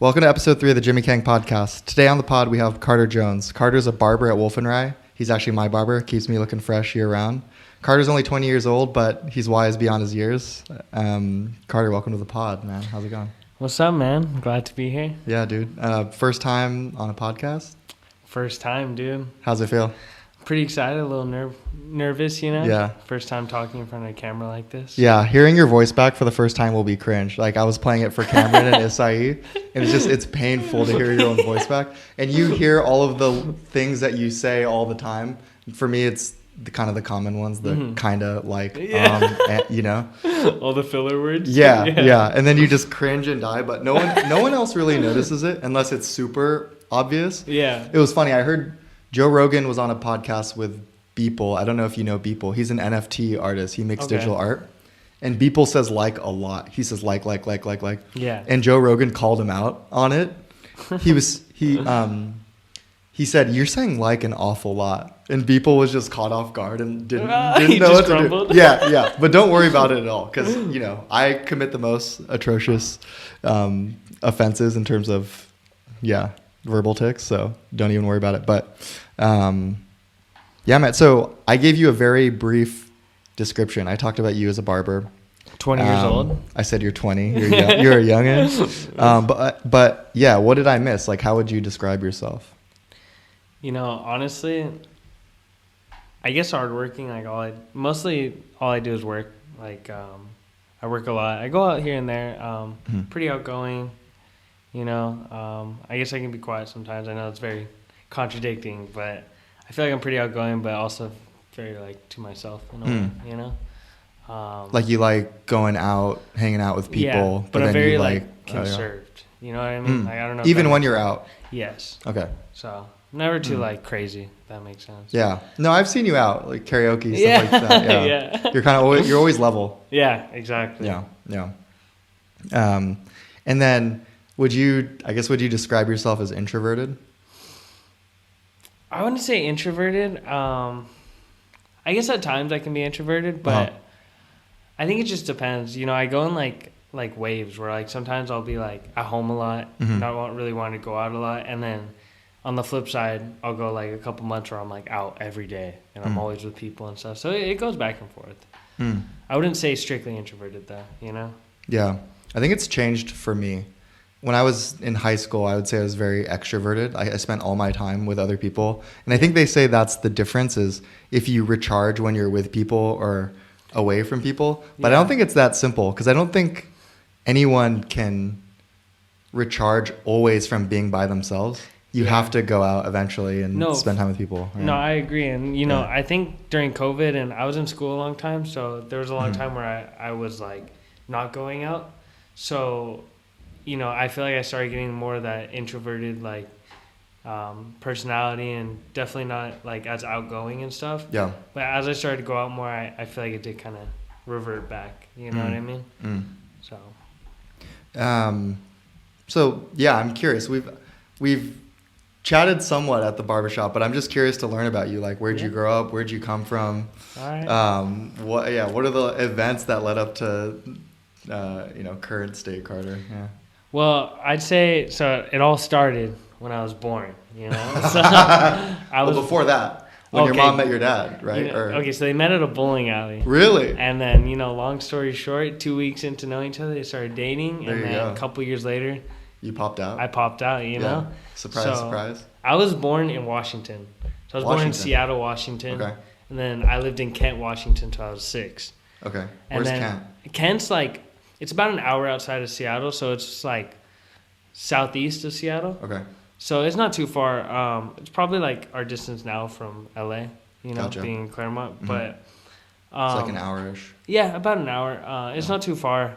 Welcome to episode 3 of the Jimmy Kang podcast. Today on the pod, we have Carter Jones. Carter's a barber at Wolf & Rye. He's actually my barber. Keeps me looking fresh year-round. Carter's only 20 years old, but he's wise beyond his years. Carter, welcome to the pod, man. How's it going? What's up, man? Glad to be here. Yeah, dude. First time on a podcast? First time, dude. How's it feel? Pretty excited, a little nervous, you know? Yeah. First time talking in front of a camera like this. Yeah, hearing your voice back for the first time will be cringe. Like, I was playing it for Cameron and Isai, and it's painful to hear your own voice back. And you hear all of the things that you say all the time. For me, it's the kind of the common ones, the kind of like, you know? All the filler words? Yeah. And then you just cringe and die, but no one else really notices it unless it's super obvious. Yeah. It was funny. I heard Joe Rogan was on a podcast with Beeple. I don't know if you know Beeple. He's an NFT artist. He makes digital art. And Beeple says like a lot. He says like. Yeah. And Joe Rogan called him out on it. He said, "You're saying like an awful lot." And Beeple was just caught off guard and didn't know what to do. Yeah. But don't worry about it at all. Because, you know, I commit the most atrocious offenses in terms of, verbal tics. So don't even worry about it. But Matt, so I gave you a very brief description. I talked about you as a barber. 20 years old? I said you're 20. You're a youngin. But yeah, what did I miss? Like, how would you describe yourself? You know, honestly, I guess hardworking. Like mostly all I do is work. Like I work a lot. I go out here and there. Pretty outgoing. You know, I guess I can be quiet sometimes. I know it's very contradicting, but I feel like I'm pretty outgoing, but also very like to myself in a way, you know. Like you like going out, hanging out with people, but then I'm very you like conserved. You know what I mean? Like I don't know. Even when you're out. Yes. Okay. So never too like crazy. If that makes sense. Yeah. No, I've seen you out like karaoke stuff like that. Yeah. You're always level. Yeah. Exactly. Yeah. And then would you describe yourself as introverted? I wouldn't say introverted. I guess at times I can be introverted, but I think it just depends. You know, I go in like waves where like sometimes I'll be like at home a lot, not really want to go out a lot, and then on the flip side, I'll go like a couple months where I'm like out every day and I'm always with people and stuff. So it goes back and forth. I wouldn't say strictly introverted though, you know? Yeah. I think it's changed for me. When I was in high school, I would say I was very extroverted. I spent all my time with other people. And I think they say that's the difference is if you recharge when you're with people or away from people. But I don't think it's that simple because I don't think anyone can recharge always from being by themselves. You have to go out eventually and spend time with people. Right? No, I agree. And, you know, I think during COVID, and I was in school a long time, so there was a long time where I was, like, not going out. So, you know, I feel like I started getting more of that introverted, like, personality and definitely not, like, as outgoing and stuff. Yeah. But as I started to go out more, I feel like it did kind of revert back. You know what I mean? So, yeah, I'm curious. We've chatted somewhat at the barbershop, but I'm just curious to learn about you. Like, where'd you grow up? Where'd you come from? All right. What are the events that led up to, current state Carter? Yeah. Well, I'd say, so it all started when I was born, you know? So before that, when your mom met your dad, right? You know, so they met at a bowling alley. Really? And then, you know, long story short, 2 weeks into knowing each other, they started dating. And then a couple years later, you popped out? I popped out, you know? Surprise. I was born in Washington. So I was born in Seattle, Washington. Okay. And then I lived in Kent, Washington until I was 6. Okay. Where's Kent? Kent's like, it's about an hour outside of Seattle, so it's like southeast of Seattle. Okay. So it's not too far. It's probably like our distance now from LA, you know, being in Claremont. But it's like an hour-ish. Yeah, about an hour. It's not too far.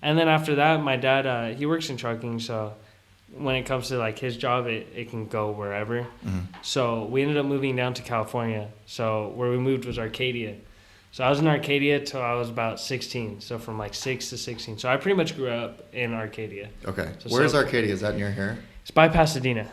And then after that, my dad, he works in trucking, so when it comes to like his job, it can go wherever. So we ended up moving down to California. So where we moved was Arcadia. So I was in Arcadia till I was about 16. So from like 6 to 16. So I pretty much grew up in Arcadia. Okay. Where's Arcadia? Is that near here? It's by Pasadena.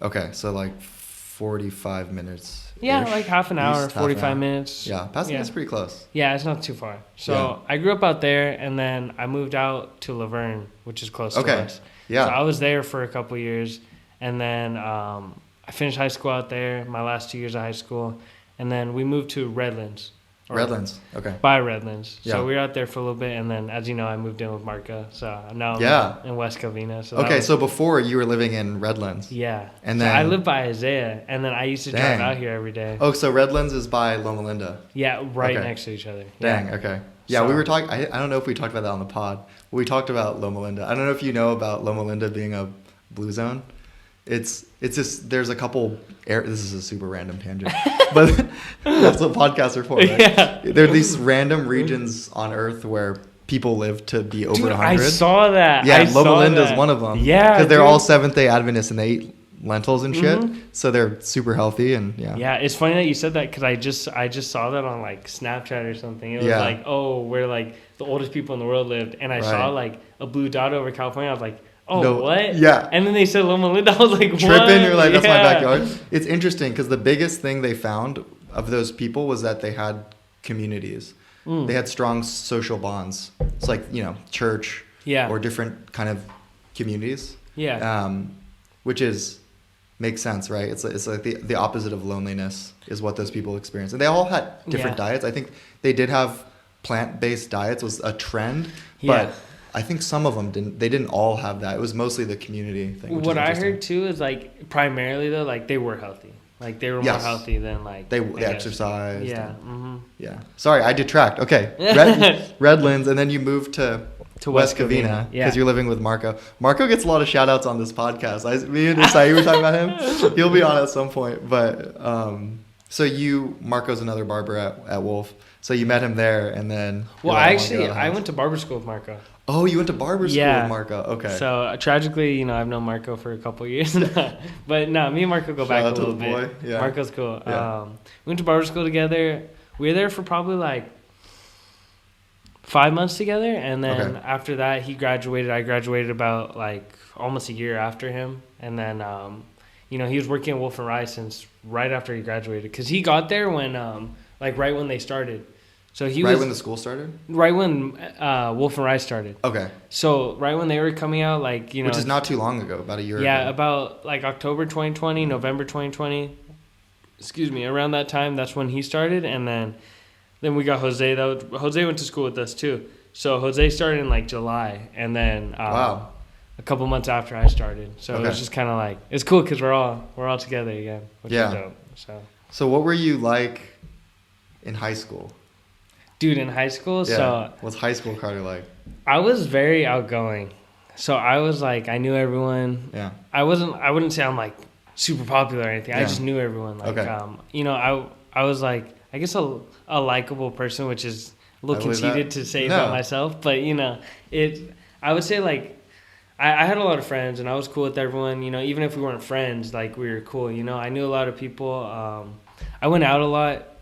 Okay. So like 45 minutes. Yeah, like half an hour, 45 minutes. Yeah, Pasadena's pretty close. Yeah, it's not too far. So I grew up out there, and then I moved out to Laverne, which is close to us. Yeah. So I was there for a couple years, and then I finished high school out there, my last 2 years of high school, and then we moved to Redlands. Redlands, okay. By Redlands. Yeah. So we were out there for a little bit, and then, as you know, I moved in with Marco. So now I'm in West Covina. So okay, so before you were living in Redlands. Yeah. And so then I lived by Isaiah, and then I used to drive out here every day. Oh, so Redlands is by Loma Linda. Yeah, right next to each other. Dang, yeah. Okay. Yeah, So, we were talking, I don't know if we talked about that on the pod. We talked about Loma Linda. I don't know if you know about Loma Linda being a blue zone. It's just, there's a couple, this is a super random tangent, but that's what podcasts are for, right? Yeah. There are these random regions on Earth where people live to be over 100. I saw that. Yeah, Loma Linda is one of them. Yeah. Because they're all Seventh-day Adventists and they eat lentils and shit, so they're super healthy and Yeah, it's funny that you said that because I just saw that on like Snapchat or something. It was like, oh, where like the oldest people in the world lived, and I saw like a blue dot over California. I was like, oh, no, what? Yeah. And then they said Loma Linda. I was like, what? Tripping, you're like, that's my backyard. It's interesting because the biggest thing they found of those people was that they had communities. They had strong social bonds. It's like, church or different kind of communities. Yeah. Which makes sense, right? It's like the opposite of loneliness is what those people experience. And they all had different diets. I think they did have plant-based diets was a trend, but I think some of them didn't all have that. It was mostly the community thing. What I heard too is like primarily though, like they were healthy. Like they were more healthy than like they exercised. Yeah. Yeah. Sorry, I detract. Okay. Redlands, and then you moved to West Covina because you're living with Marco. Marco gets a lot of shout outs on this podcast. Me and Isai were talking about him. He'll be on at some point. But so Marco's another barber at Wolf. So you met him there, and then. Well, I went to barber school with Marco. Oh, you went to barber school with Marco. Okay. So tragically, I've known Marco for a couple of years, but no, me and Marco go back a little bit. Yeah. Marco's cool. Yeah. We went to barber school together. We were there for probably like 5 months together, and then after that, he graduated. I graduated about like almost a year after him, and then he was working at Wolf and Rice since right after he graduated, because he got there when right when they started. So he when the school started? Right when Wolf and Rice started. Okay. So right when they were coming out, which is not too long ago, about a year ago. Yeah, about like October 2020, November 2020. Excuse me, around that time, that's when he started, and then we got Jose. Jose went to school with us too. So Jose started in like July, and then a couple months after I started. So it was just kind of like, it's cool because we're all together again, which is dope. So what were you like in high school? Dude, in high school, so what's high school Carter like? I was very outgoing. So I was like, I knew everyone. Yeah. I wouldn't say I'm like super popular or anything. I just knew everyone. Like, I was like, I guess a likable person, which is a little conceited to say about myself, but I would say like, I had a lot of friends and I was cool with everyone, even if we weren't friends, like we were cool, I knew a lot of people. I went out a lot.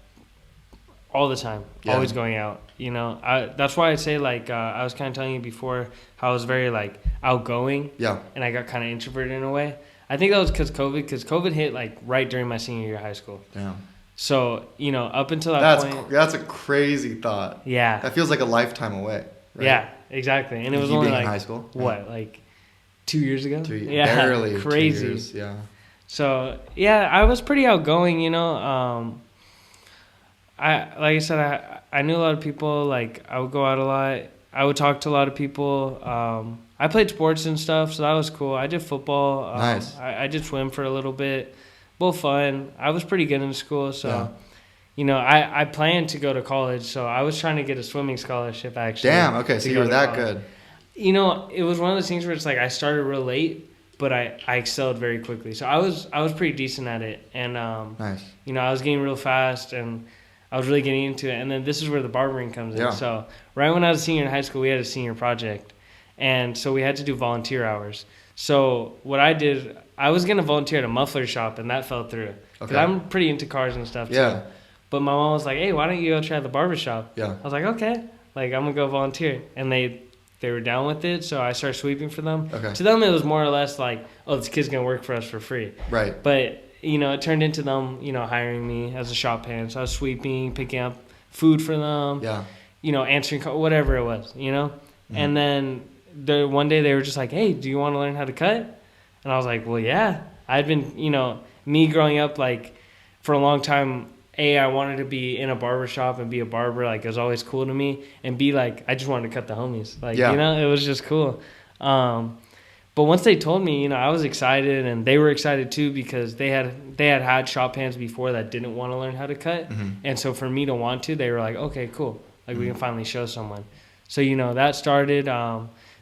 All the time, always going out. That's why I say like I was kind of telling you before how I was very like outgoing. Yeah. And I got kind of introverted in a way. I think that was because COVID hit like right during my senior year of high school. Yeah. So up until that point, that's a crazy thought. Yeah. That feels like a lifetime away. Right? Yeah, exactly. And it was only like in high school. What, like 2 years ago? Barely. Crazy. 2 years, yeah. So I was pretty outgoing. Like I said, I knew a lot of people. Like I would go out a lot. I would talk to a lot of people. I played sports and stuff, so that was cool. I did football. Nice. I did swim for a little bit. Both fun. I was pretty good in school, so I planned to go to college. So I was trying to get a swimming scholarship actually. Damn. Okay, so you were that good. It was one of those things where it's like I started real late, but I excelled very quickly. So I was pretty decent at it, and nice. I was getting real fast and I was really getting into it. And then this is where the barbering comes in. Yeah. So right when I was a senior in high school, we had a senior project. And so we had to do volunteer hours. So what I did, I was going to volunteer at a muffler shop, and that fell through. Because I'm pretty into cars and stuff, too. But my mom was like, hey, why don't you go try the barber shop? Yeah. I was like, okay. Like, I'm going to go volunteer. And they were down with it, so I started sweeping for them. Okay. To them, it was more or less like, oh, this kid's going to work for us for free. Right. But it turned into them, hiring me as a shop hand. So I was sweeping, picking up food for them, answering, whatever it was, Mm-hmm. And then one day they were just like, hey, do you want to learn how to cut? And I was like, well, yeah. I'd been, me growing up, like, for a long time, I wanted to be in a barber shop and be a barber. Like, it was always cool to me. And B, like, I just wanted to cut the homies. Like, it was just cool. But once they told me, I was excited, and they were excited too, because they had shop hands before that didn't want to learn how to cut. Mm-hmm. And so for me to want to, they were like, okay, cool. Like, we can finally show someone. So, that started,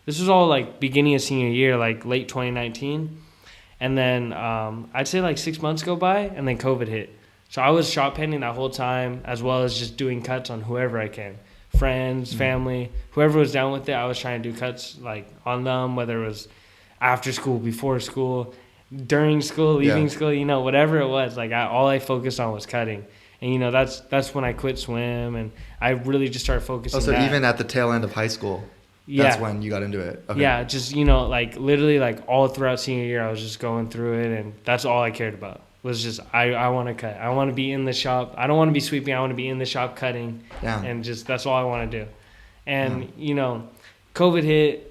this was all like beginning of senior year, like late 2019. And then I'd say like 6 months go by, and then COVID hit. So I was shop handing that whole time, as well as just doing cuts on whoever I can. Friends, family, whoever was down with it, I was trying to do cuts like on them, whether it was after school, before school, during school, leaving school, whatever it was. Like all I focused on was cutting. And, that's when I quit swim, and I really just started focusing. Oh, so even at the tail end of high school, that's when you got into it. Okay. Yeah, just, like literally like all throughout senior year, I was just going through it, and that's all I cared about. Was just I want to cut. I want to be in the shop. I don't want to be sweeping. I want to be in the shop cutting. Yeah. And just that's all I want to do. And COVID hit.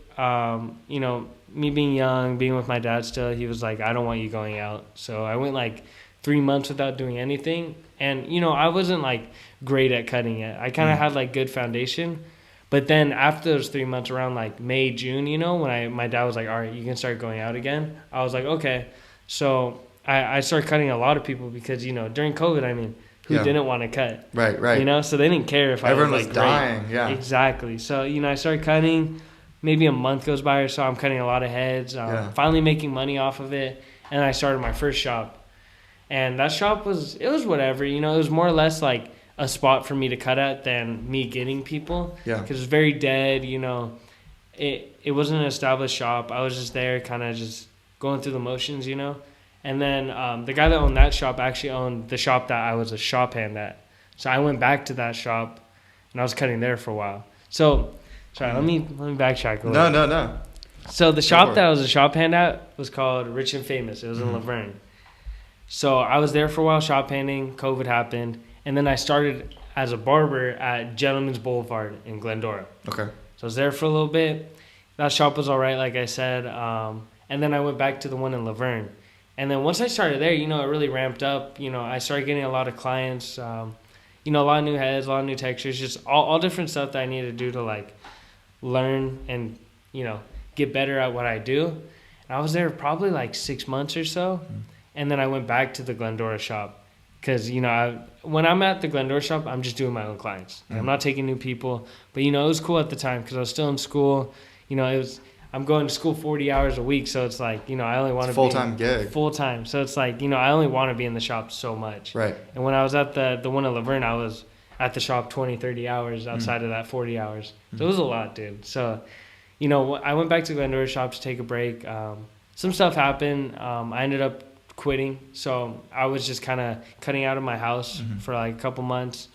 Me being young, being with my dad still, he was like, I don't want you going out. So I went like 3 months without doing anything. And I wasn't like great at cutting yet. I kind of had like good foundation. But then after those 3 months, around like May, June, when my dad was like, all right, you can start going out again. I was like, okay. So I started cutting a lot of people because, during COVID, who didn't want to cut? Right. So they didn't care if everyone I was like dying. Yeah. Exactly. So, I started cutting. Maybe a month goes by or so. I'm cutting a lot of heads. Finally making money off of it. And I started my first shop. And that shop was whatever. It was more or less like a spot for me to cut at than me getting people. Yeah. Because it was very dead. It wasn't an established shop. I was just there kind of just going through the motions, And then the guy that owned that shop actually owned the shop that I was a shop hand at. So I went back to that shop, and I was cutting there for a while. So, sorry, let me backtrack a little. No. So the shop that I was a shop hand at was called Rich and Famous. It was in Laverne. So I was there for a while shop handing. COVID happened. And then I started as a barber at Gentleman's Boulevard in Glendora. Okay. So I was there for a little bit. That shop was all right, like I said. And then I went back to the one in Laverne. And then once I started there, it really ramped up. I started getting a lot of clients, a lot of new heads, a lot of new textures, just all different stuff that I needed to do to, like, learn and, get better at what I do. And I was there probably, like, 6 months or so. Mm-hmm. And then I went back to the Glendora shop because, when I'm at the Glendora shop, I'm just doing my own clients. Mm-hmm. I'm not taking new people. But, it was cool at the time because I was still in school. I'm going to school 40 hours a week, so it's like, I only want to be full-time gig. Full-time. So it's like, I only want to be in the shop so much. Right. And when I was at the one in Laverne, I was at the shop 20, 30 hours outside of that 40 hours. So it was a lot, dude. So, I went back to Glendora shop to take a break. Some stuff happened. I ended up quitting. So I was just kind of cutting out of my house for like a couple months.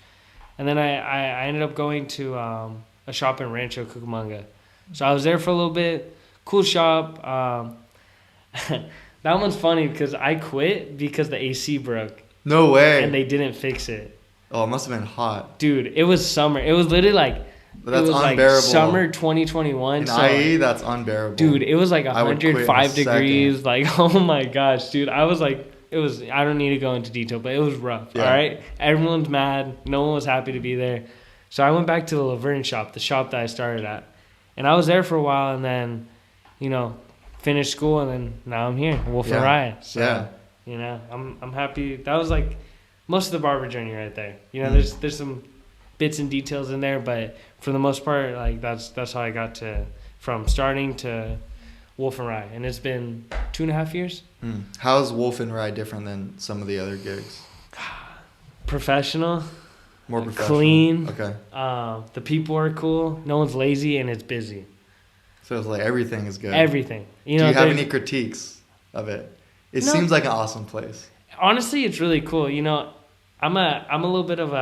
And then I ended up going to a shop in Rancho Cucamonga. So I was there for a little bit. Cool shop. That one's funny because I quit because the AC broke. No way. And they didn't fix it. Oh, it must have been hot. Dude, it was summer. It was literally like... But that's unbearable. Like summer 2021. In IE, that's unbearable. Dude, it was like 105 degrees. Like, oh my gosh, dude. I was like... I don't need to go into detail, but it was rough, all right? Everyone's mad. No one was happy to be there. So I went back to the Laverne shop, the shop that I started at. And I was there for a while and then, finished school and then now I'm here, Wolf and Rye. So, I'm happy. That was like most of the barber journey right there. There's some bits and details in there, but for the most part, like that's how I got to from starting to Wolf and Rye. And it's been 2.5 years. How's Wolf and Rye different than some of the other gigs? Professional. More professional. Clean. Okay. The people are cool. No one's lazy, and it's busy. So it's like everything is good. Everything. Do you have any critiques of it? It seems like an awesome place. Honestly, it's really cool. I'm a little bit of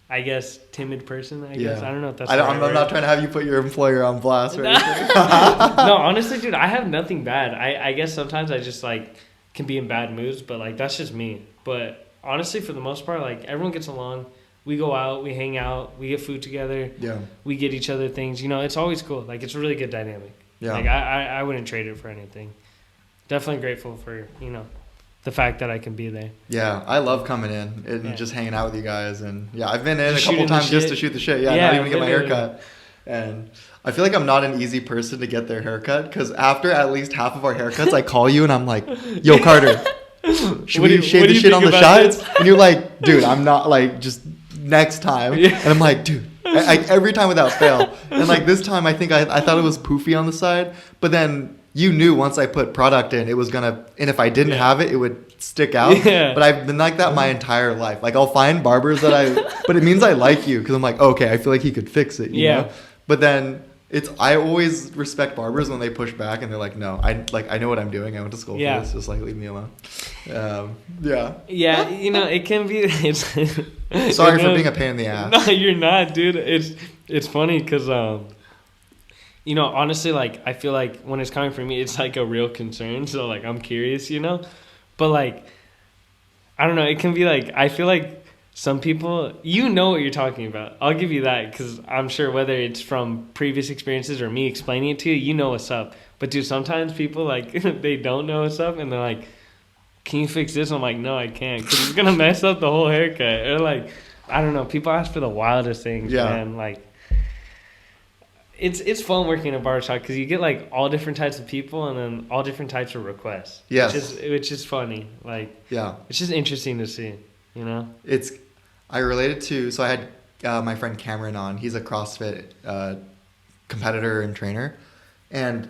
I guess timid person. I guess I don't know if that's. I'm not trying to have you put your employer on blast or anything. No, honestly, dude, I have nothing bad. I guess sometimes I just like can be in bad moods, but like that's just me. But honestly, for the most part, like everyone gets along. we go out, we hang out, we get food together. Yeah. We get each other things. You know, it's always cool. Like, it's a really good dynamic. Yeah. Like, I wouldn't trade it for anything. Definitely grateful for, you know, the fact that I can be there. Yeah, I love coming in and just hanging out with you guys. And yeah, I've been in a couple times just to shoot the shit. Yeah, not even to get my haircut. And I feel like I'm not an easy person to get their haircut because after at least half of our haircuts, I call you and I'm like, yo, Carter, should we shave the shit on the sides? And you're like, dude, I'm not, like, just next time. And I'm like, dude, every time without fail. And like this time, I think I thought it was poofy on the side, but then you knew once I put product in, it was gonna, and if I didn't have it, it would stick out. Yeah. But I've been like that my entire life. Like, I'll find barbers that but it means I like you because I'm like, okay, I feel like he could fix it. You know? But then I always respect barbers when they push back and they're like, no, I know what I'm doing. I went to school for this. Just like leave me alone. Yeah, you know, it can be. Sorry for being a pain in the ass. No, you're not, dude. It's funny because you know, honestly, like, I feel like when it's coming from me, it's like a real concern. So like, I'm curious, you know, but like, I don't know. It can be like, I feel like some people, you know what you're talking about. I'll give you that because I'm sure whether it's from previous experiences or me explaining it to you, you know what's up. But dude, sometimes people, like, they don't know what's up and they're like, can you fix this? I'm like, no, I can't because it's going to mess up the whole haircut. Or like, I don't know. People ask for the wildest things, man. Like, it's fun working in a barbershop because you get like all different types of people and then all different types of requests. Yes. Which is funny. Like, it's just interesting to see, you know? I related to, so I had my friend Cameron on. He's a CrossFit competitor and trainer. And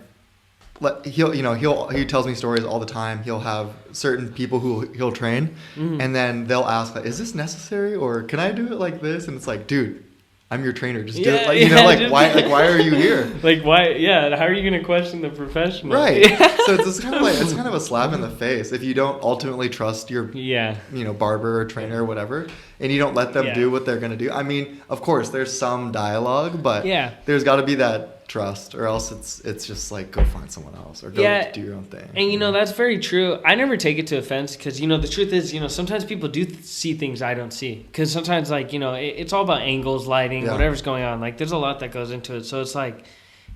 he tells me stories all the time. He'll have certain people who he'll train, and then they'll ask, like, is this necessary or can I do it like this? And it's like, dude, I'm your trainer. Just do it. Like, you know, like, why are you here? Like, why? Yeah. How are you going to question the professional? Right. So it's kind of like, it's kind of a slap in the face if you don't ultimately trust your, you know, barber or trainer or whatever, and you don't let them do what they're going to do. I mean, of course, there's some dialogue, but there's got to be that trust, or else it's just like, go find someone else or go do your own thing. And you know, that's very true. I never take it to offense because, you know, the truth is, you know, sometimes people do see things I don't see because sometimes, like, you know, it's all about angles, lighting, whatever's going on. Like, there's a lot that goes into it. So it's like,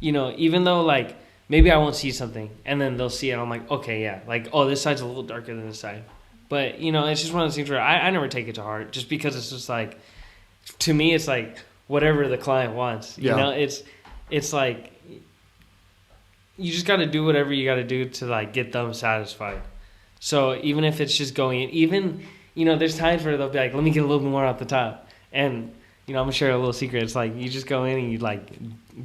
you know, even though, like, maybe I won't see something and then they'll see it, I'm like, okay, like, oh, this side's a little darker than this side. But, you know, it's just one of those things where I never take it to heart just because it's just like, to me, it's like whatever the client wants. You know, it's like, you just got to do whatever you got to do to, like, get them satisfied. So even if it's just going in, even, you know, there's times where they'll be like, let me get a little bit more off the top. And, you know, I'm going to share a little secret. It's like, you just go in and you, like,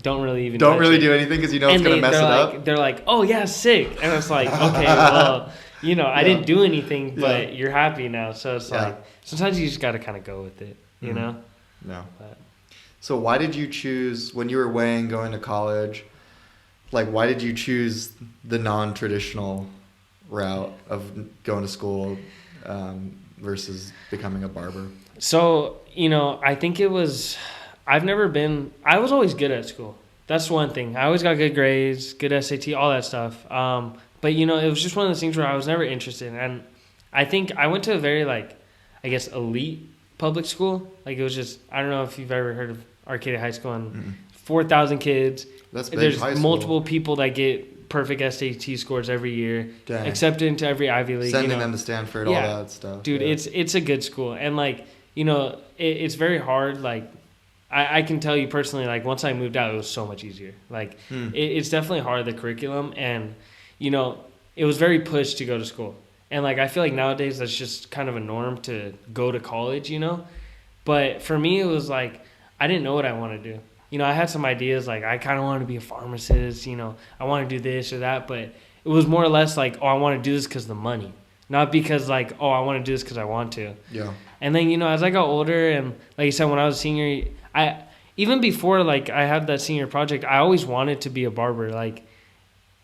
don't really do anything because you know it's going to mess it up. They're like, oh, yeah, sick. And it's like, okay, well, you know, I didn't do anything, but you're happy now. So it's like, sometimes you just got to kind of go with it, you know? No. But. So why did you choose, when you were weighing going to college, like, why did you choose the non-traditional route of going to school versus becoming a barber? So, you know, I think it was, I was always good at school. That's one thing. I always got good grades, good SAT, all that stuff. But, you know, it was just one of those things where I was never interested. And I think I went to a very, like, I guess, elite public school. Like, it was just, I don't know if you've ever heard of Arcadia High School, and 4,000 kids. That's big. There's multiple people that get perfect SAT scores every year. Dang. Accepted into every Ivy League. Sending them to Stanford, all that stuff. Dude, it's a good school. And, like, you know, it's very hard. Like, I can tell you personally, like, once I moved out, it was so much easier. Like, it's definitely hard, the curriculum. And, you know, it was very pushed to go to school. And, like, I feel like nowadays that's just kind of a norm to go to college, you know? But for me, it was like, I didn't know what I wanted to do. You know, I had some ideas, like, I kind of wanted to be a pharmacist, you know, I want to do this or that. But it was more or less like, oh, I want to do this because of the money. Not because, like, oh, I want to do this because I want to. Yeah. And then, you know, as I got older and, like you said, when I was a senior, even before, like, I had that senior project, I always wanted to be a barber, like,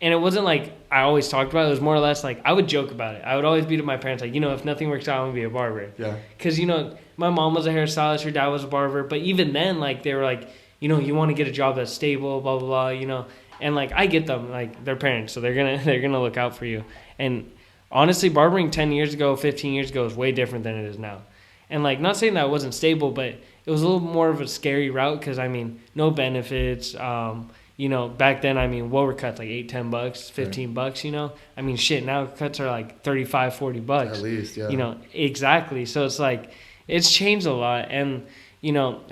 and it wasn't like I always talked about it. It was more or less like I would joke about it. I would always be to my parents like, you know, if nothing works out, I'm going to be a barber. Yeah. Because, you know, my mom was a hairstylist, her dad was a barber. But even then, like, they were like, you know, you want to get a job that's stable, blah, blah, blah, you know. And, like, I get them. Like, they're parents, so they're gonna look out for you. And honestly, barbering 10 years ago, 15 years ago is way different than it is now. And, like, not saying that it wasn't stable, but it was a little more of a scary route because no benefits. Back then, what were cuts like $8, $10, $15? Shit, now cuts are like $35, $40. At least, yeah. Exactly. So it's like it's changed a lot, and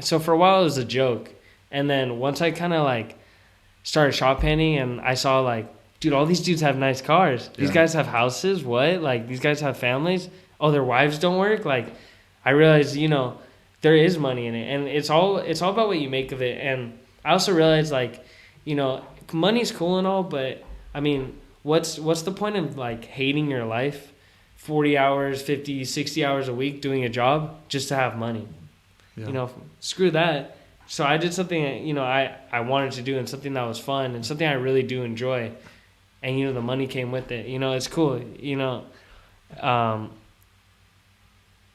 so for a while it was a joke, and then once I kind of like started shop handing, and I saw like, dude, all these dudes have nice cars. These guys have houses. What? Like these guys have families. Oh, their wives don't work. Like I realized, there is money in it, and it's all about what you make of it. And I also realized like, money's cool and all, but what's the point of like hating your life 40 hours, 50, 60 hours a week doing a job just to have money? Yeah. Screw that. So I did something I wanted to do, and something that was fun, and something I really do enjoy, and the money came with it. It's cool.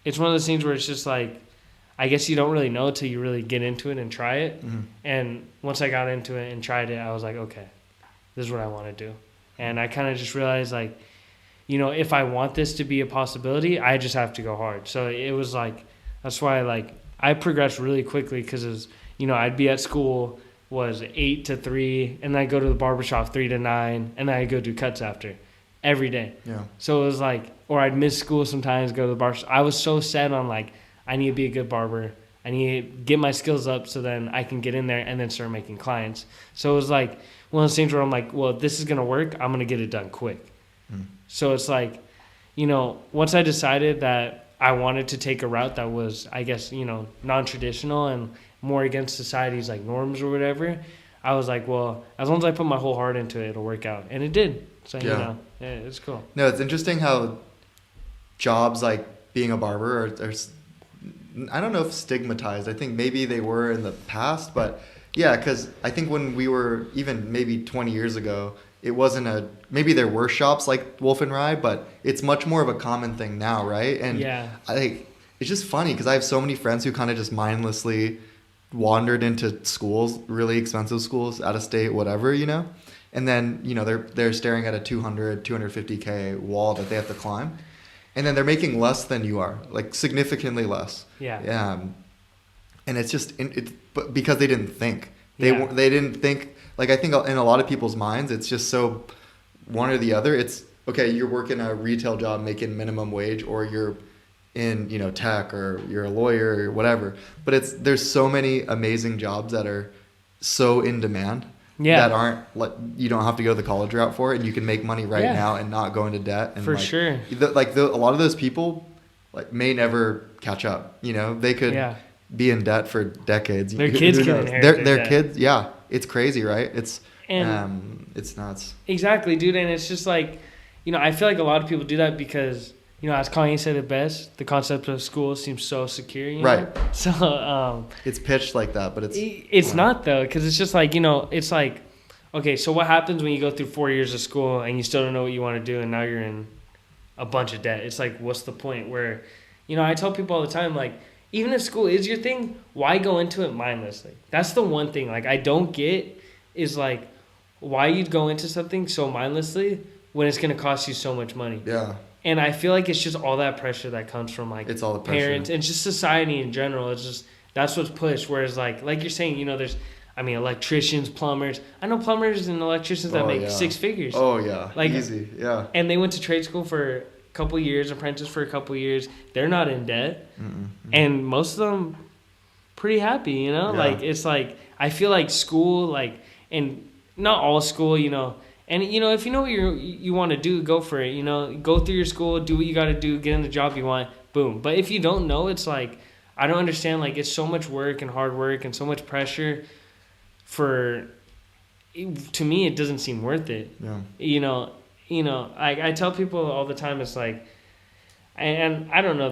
It's one of those things where it's just like, I guess you don't really know till you really get into it and try it. Mm-hmm. And once I got into it and tried it, I was like, okay, this is what I want to do. And I kind of just realized like, if I want this to be a possibility, I just have to go hard. So it was like, that's why like I progressed really quickly, because I'd be at school was 8 to 3, and then I'd go to the barbershop 3 to 9, and then I'd go do cuts after every day. Yeah. So it was like, or I'd miss school sometimes, go to the barbershop. I was so set on like, I need to be a good barber. I need to get my skills up so then I can get in there and then start making clients. So it was like one of those things where I'm like, well, if this is going to work, I'm going to get it done quick. Mm. So it's like, once I decided that I wanted to take a route that was, I guess, non-traditional and more against society's like norms or whatever, I was like, well, as long as I put my whole heart into it, it'll work out. And it did. So, it's cool. No, it's interesting how jobs like being a barber are I don't know if stigmatized. I think maybe they were in the past, but yeah, because I think when we were even maybe 20 years ago, it wasn't maybe there were shops like Wolf and Rye, but it's much more of a common thing now, right? And I think it's just funny because I have so many friends who kind of just mindlessly wandered into schools, really expensive schools, out of state, whatever, and then they're staring at a 250K wall that they have to climb. And then they're making less than you are, like significantly less. Yeah. And it's just but because they didn't think. They didn't think. Like I think in a lot of people's minds, it's just so one or the other. It's okay. You're working a retail job making minimum wage, or you're in tech, or you're a lawyer or whatever. But there's so many amazing jobs that are so in demand. Yeah. That aren't you don't have to go the college route for it, and you can make money right now and not go into debt. And for sure. A lot of those people may never catch up. They could be in debt for decades. Their kids can inherit their kids. Yeah, it's crazy, right? It's nuts. Exactly, dude. And it's just like, I feel like a lot of people do that because, as Kang said it best, the concept of school seems so secure. Right. So it's pitched like that, but it's not though, because it's just like, it's like, okay, so what happens when you go through 4 years of school and you still don't know what you want to do, and now you're in a bunch of debt? It's like, what's the point? Where, I tell people all the time, like, even if school is your thing, why go into it mindlessly? That's the one thing like I don't get, is like why you'd go into something so mindlessly when it's going to cost you so much money. Yeah. And I feel like it's just all that pressure that comes from like it's all the pressure. Parents and just society in general. It's just, that's what's pushed. Whereas like you're saying, there's, electricians, plumbers. I know plumbers and electricians that make 6 figures. Oh yeah, like easy, yeah. And they went to trade school for a couple years, apprentice for a couple years. They're not in debt, and most of them pretty happy. Yeah. Like it's like I feel like school, like, and not all school, And, if you know what you want to do, go for it. Go through your school, do what you got to do, get in the job you want, boom. But if you don't know, it's like, I don't understand. Like, it's so much work and hard work and so much pressure to me, it doesn't seem worth it. Yeah. I tell people all the time, it's like, and I don't know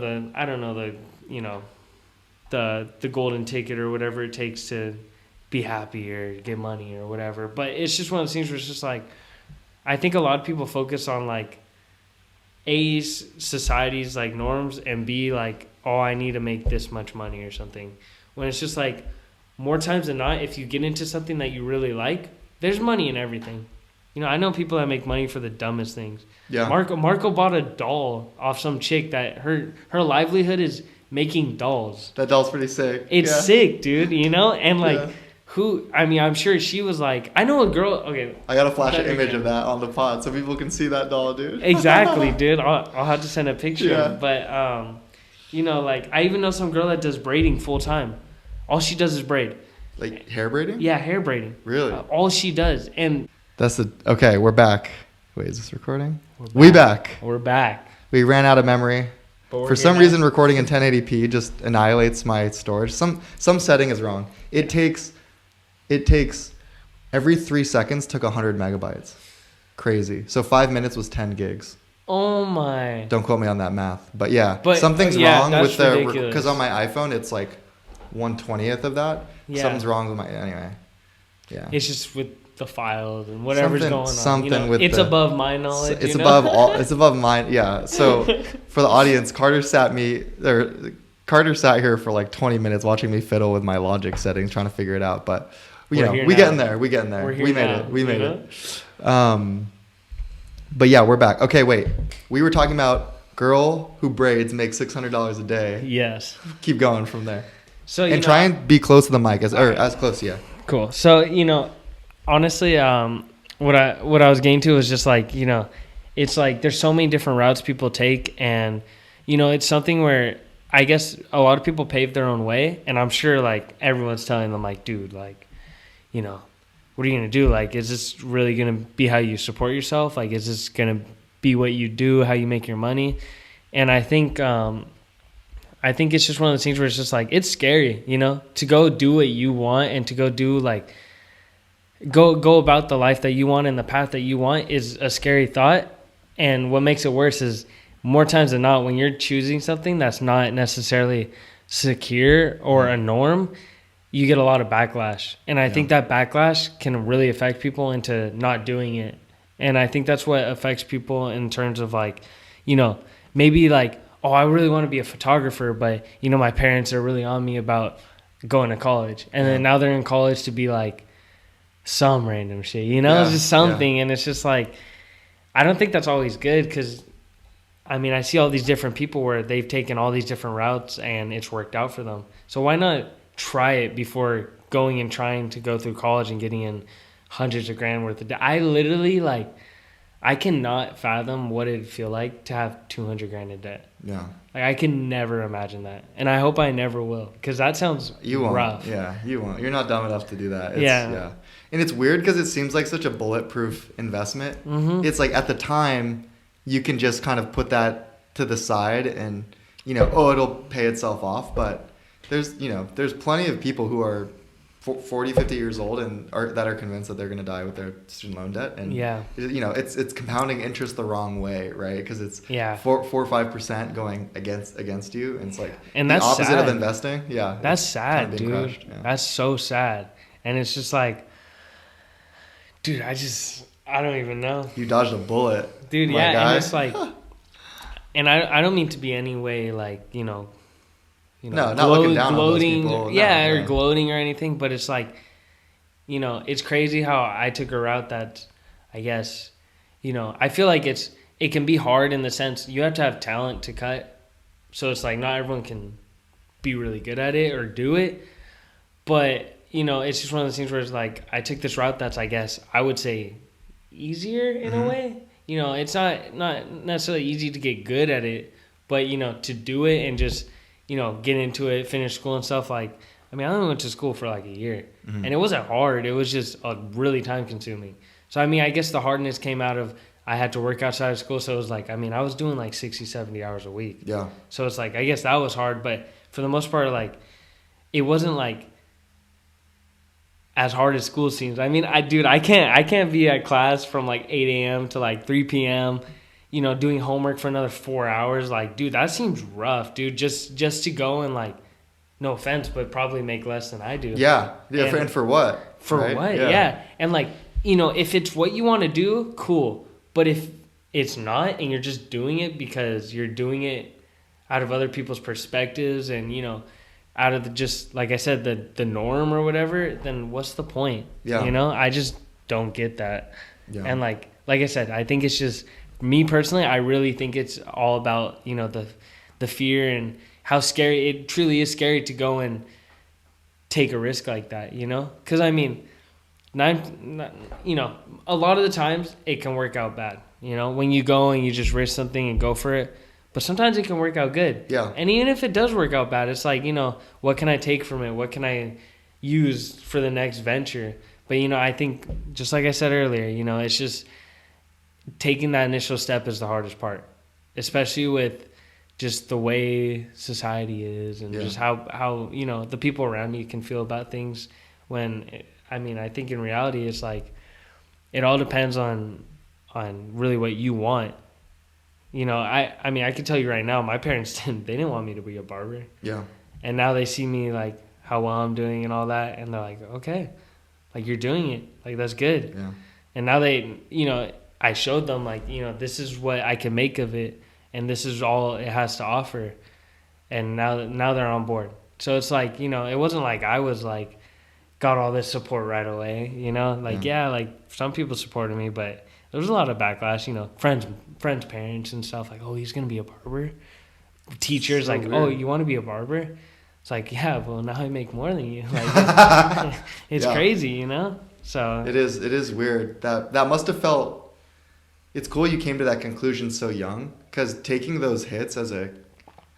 the golden ticket or whatever it takes to be happy or get money or whatever. But it's just one of those things where it's just like, I think a lot of people focus on like A, society's like norms, and B, like, oh, I need to make this much money or something. When it's just like, more times than not, if you get into something that you really like, there's money in everything. I know people that make money for the dumbest things. Yeah. Marco bought a doll off some chick that her livelihood is making dolls. That doll's pretty sick. It's sick, dude, you know? And like, Yeah. I'm sure she was like, I know a girl, okay. I gotta flash an image of that on the pod so people can see that doll, dude. Exactly, dude. I'll have to send a picture. Yeah. But, you know, like, I even know some girl that does braiding full time. All she does is braid. Like hair braiding? Yeah, hair braiding. Really? All she does. And okay, we're back. Wait, is this recording? We're back. We're back. We ran out of memory. But For some reason, recording in 1080p just annihilates my storage. Some setting is wrong. It takes every 3 seconds took 100 megabytes. Crazy. So 5 minutes was 10 gigs. Oh my. Don't quote me on that math, but yeah, But, something's yeah, wrong that's with the ridiculous. because on my iPhone it's like 1/20th of that. Yeah. Something's wrong with my anyway. Yeah. It's just with the files and whatever's going on. Something you know, with it's above my knowledge. It's you know? above all. It's above mine. Yeah. So for the audience, Carter sat here for like 20 minutes watching me fiddle with my Logic settings, trying to figure it out. But we getting there. We getting there. We made it. We made it. But yeah, we're back. Okay, wait. We were talking about girl who braids makes $600 a day. Yes. Keep going from there. So try and be close to the mic as close. Yeah. Cool. So honestly, what I was getting to was just like, it's like there's so many different routes people take, and it's something where I guess a lot of people pave their own way, and I'm sure like everyone's telling them like, dude, like, what are you gonna do? Like, is this really gonna be how you support yourself? Like, is this gonna be what you do, how you make your money? And I think it's just one of those things where it's just like, it's scary, to go do what you want and to go do like, go about the life that you want and the path that you want is a scary thought. And what makes it worse is more times than not, when you're choosing something that's not necessarily secure or a norm, you get a lot of backlash. And I think that backlash can really affect people into not doing it. And I think that's what affects people in terms of like, maybe like, oh, I really want to be a photographer, but my parents are really on me about going to college. And then now they're in college to be like some random shit, it's just something. And it's just like, I don't think that's always good, because I see all these different people where they've taken all these different routes and it's worked out for them. So why not try it before going and trying to go through college and getting in hundreds of grand worth of debt? I literally I cannot fathom what it'd feel like to have 200 grand in debt. Yeah. Like, I can never imagine that. And I hope I never will, because that sounds rough. Yeah, you won't. You're not dumb enough to do that. Yeah. And it's weird because it seems like such a bulletproof investment. Mm-hmm. It's like at the time, you can just kind of put that to the side and, it'll pay itself off. But there's plenty of people who are 40, 50 years old and that are convinced that they're going to die with their student loan debt. And, it's compounding interest the wrong way, right? Because it's 4 or 5% going against you. And it's like and the that's opposite sad. of investing. Yeah. That's sad, kind of dude. crushed, yeah. That's so sad. And it's just like, dude, I don't even know. You dodged a bullet. Dude, my guy. And it's like, and I don't mean to be any way like, no, not looking down gloating, on those people. or gloating or anything, but it's like, it's crazy how I took a route that, I guess, I feel like it can be hard in the sense you have to have talent to cut, so it's like not everyone can be really good at it or do it, but it's just one of those things where it's like I took this route that's, I guess, I would say easier in a way. It's not necessarily easy to get good at it, but to do it and just get into it, finish school and stuff. Like, I only went to school for like a year, and it wasn't hard. It was just really time consuming. So, I guess the hardness came out of I had to work outside of school. So it was like, I was doing like 60, 70 hours a week. Yeah. So it's like, I guess that was hard, but for the most part, like, it wasn't like as hard as school seems. I can't be at class from like 8 a.m. to like 3 p.m., doing homework for another 4 hours. Like, dude, that seems rough, dude. Just to go and, like, no offense, but probably make less than I do. Yeah. And for what? For right? What? Yeah. And, like, if it's what you want to do, cool. But if it's not and you're just doing it because you're doing it out of other people's perspectives and, out of just, like I said, the norm or whatever, then what's the point? Yeah. I just don't get that. Yeah. And, like I said, I think it's just... Me personally, I really think it's all about, the fear how scary it truly is scary to go and take a risk like that, you know? Because I mean, you know, a lot of the times it can work out bad, you know, when you go and you just risk something and go for it. But sometimes it can work out good. Yeah. And even if it does work out bad, it's like, you know, what can I take from it? What can I use for the next venture? But, you know, I think, just like I said earlier, you know, it's just taking that initial step is the hardest part, especially with just the way society is and just how, you know, the people around you can feel about things when, I mean, I think in reality, it's like, it all depends on really what you want. You know, I mean, I can tell you right now, my parents didn't want me to be a barber. Yeah. And now they see me, like, how well I'm doing and all that, and they're like, okay, like, you're doing it. Like, that's good. Yeah. And now they, you know, I showed them, like, you know, this is what I can make of it, and this is all it has to offer. And now they're on board. So it's like, you know, it wasn't like I was, like, got all this support right away, you know? Like, yeah, like, some people supported me, but there was a lot of backlash, you know, friends, parents and stuff, like, oh, he's going to be a barber. Teachers, so like, weird. Oh, you want to be a barber? It's like, yeah, well, now I make more than you. Like, it's crazy, you know? So it is weird. That must have felt, it's cool you came to that conclusion so young, because taking those hits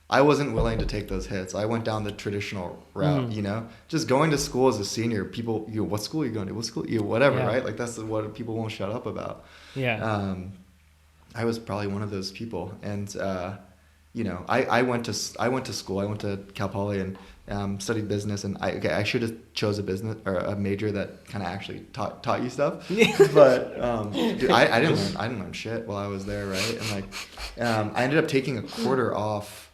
I wasn't willing to take those hits. I went down the traditional route, you know? Just going to school as a senior, people, what school are you going to? What school? Whatever, right? Like, that's what people won't shut up about. Yeah. I was probably one of those people. And, you know, I went to school. I went to Cal Poly and studied business. And I should have chose a business or a major that kind of actually taught you stuff. But dude, I didn't learn shit while I was there, right? And like, I ended up taking a quarter off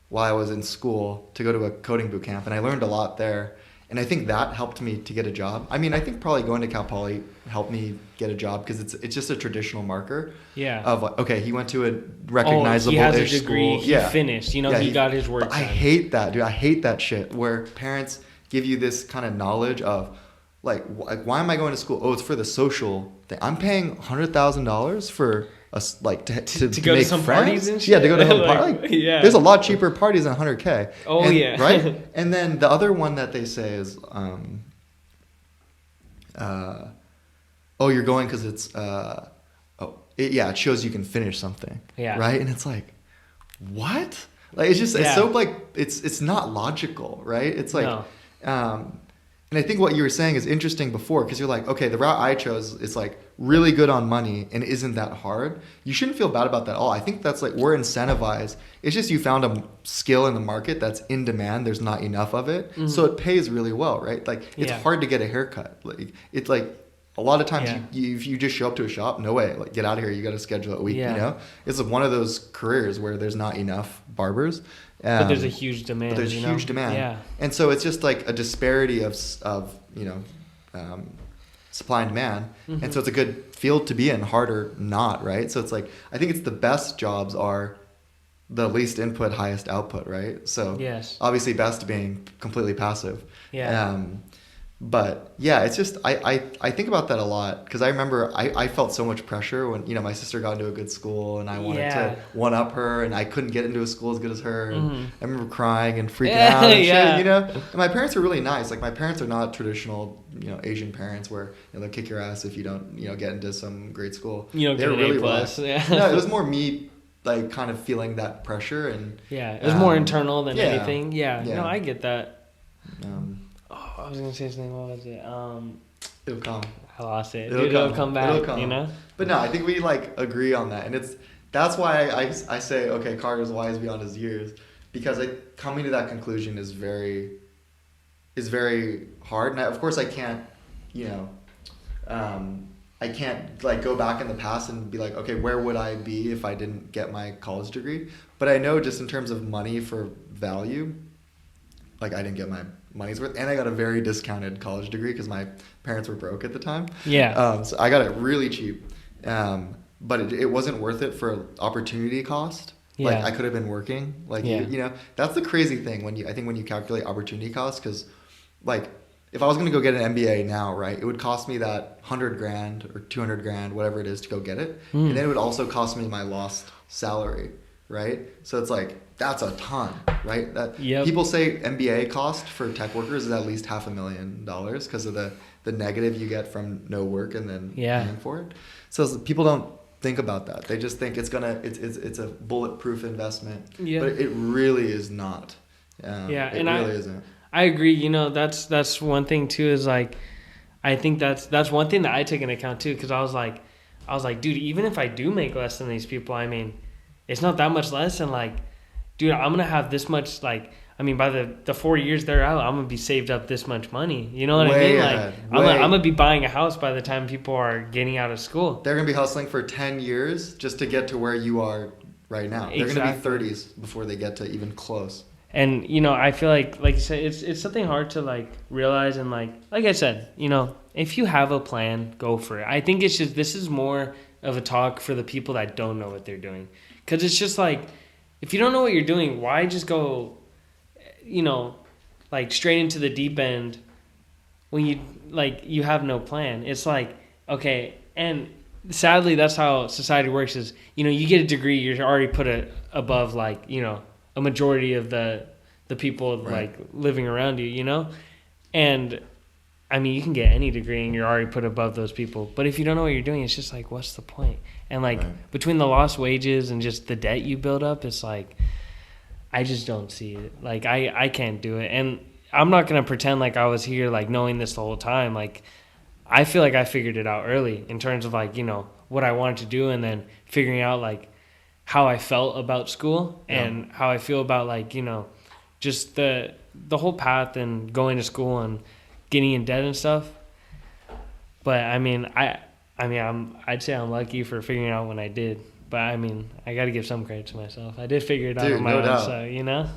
while I was in school to go to a coding boot camp, and I learned a lot there. And I think that helped me to get a job. I mean, I think probably going to Cal Poly helped me get a job because it's just a traditional marker. Yeah. Of like, okay, he went to a recognizable he has a degree. School. He finished. You know, he got his work done. I hate that, dude. I hate that shit where parents give you this kind of knowledge of like, why am I going to school? Oh, it's for the social thing. I'm paying $100,000 for like to go make to some friends? parties and shit. Yeah, to go to some Like, parties. yeah. There's a lot cheaper parties than $100K. Oh, yeah. Right. And then the other one that they say is, oh, you're going because it's it shows you can finish something. Yeah. Right. And it's like, what? Like, it's just it's so like it's not logical, right? It's like, and I think what you were saying is interesting before, because you're like, okay, the route I chose is like really good on money and isn't that hard. You shouldn't feel bad about that at all. I think that's like, we're incentivized. It's just you found a skill in the market that's in demand. There's not enough of it. Mm-hmm. So it pays really well, right? Like, it's hard to get a haircut. Like, it's like a lot of times if you just show up to a shop, no way, like, get out of here. You got to schedule a week, you know? It's one of those careers where there's not enough barbers. But there's a huge demand. But there's huge demand. Yeah. And so it's just like a disparity of you know, supply and demand. Mm-hmm. And so it's a good field to be in, harder not, right? So it's like, I think it's the best jobs are the least input, highest output, right? So obviously best being completely passive. Yeah. But yeah, it's just, I think about that a lot, because I remember I felt so much pressure when, you know, my sister got into a good school and I wanted to one up her, and I couldn't get into a school as good as her. And I remember crying and freaking out and shit, you know? And my parents were really nice. Like, my parents are not traditional, you know, Asian parents where, you know, they'll kick your ass if you don't, you know, get into some great school. You don't get an A plus. Yeah. No, it was more me, like, kind of feeling that pressure. And it was more internal than anything. Yeah. No, I get that. I was gonna say something. What was it? It'll come. I lost it. It'll come back. It'll come. You know. But no, I think we like agree on that, and that's why I say, okay, Carter's wise beyond his years, because coming to that conclusion is very hard. And of course I can't, you know, I can't like go back in the past and be like, okay, where would I be if I didn't get my college degree? But I know just in terms of money for value, like, I didn't get my money's worth, and I got a very discounted college degree because my parents were broke at the time. Yeah. So I got it really cheap, but it wasn't worth it for opportunity cost. Yeah. Like, I could have been working. Like, you know, that's the crazy thing when you calculate opportunity cost, because like, if I was going to go get an MBA now, right, it would cost me that $100,000 or $200,000, whatever it is, to go get it, and then it would also cost me my lost salary. right? So it's like, that's a ton, right? That Yep. people say MBA cost for tech workers is at least $500,000 because of the negative you get from no work and then paying for it. So people don't think about that. They just think it's a bulletproof investment, but it really is not. It really isn't. I agree. You know, that's one thing too, is like, I think that's one thing that I took into account too, because I was like, dude, even if I do make less than these people, I mean, it's not that much less, and like, dude, I'm gonna have this much, like, I mean, by the 4 years they're out, I'm gonna be saved up this much money. You know what I mean? Like, I'm gonna be buying a house by the time people are getting out of school. They're gonna be hustling for 10 years just to get to where you are right now. They're gonna be 30s before they get to even close. And, you know, I feel like you said, it's something hard to, like, realize. And, like I said, you know, if you have a plan, go for it. I think it's just, this is more of a talk for the people that don't know what they're doing. Because it's just, like, if you don't know what you're doing, why just go, you know, like, straight into the deep end when you have no plan? It's like, okay, and sadly, that's how society works is, you know, you get a degree, you're already put above, like, you know, a majority of the people like living around you, you know? And I mean, you can get any degree and you're already put above those people. But if you don't know what you're doing, it's just like, what's the point? And like between the lost wages and just the debt you build up, it's like, I just don't see it. Like I can't do it. And I'm not going to pretend like I was here, like knowing this the whole time. Like I feel like I figured it out early in terms of like, you know, what I wanted to do, and then figuring out like how I felt about school and how I feel about, like, you know, just the whole path and going to school and getting in debt and stuff. But I mean, I'd say I'm lucky for figuring it out when I did. But I mean, I got to give some credit to myself. I did figure it out on my own, so, you know.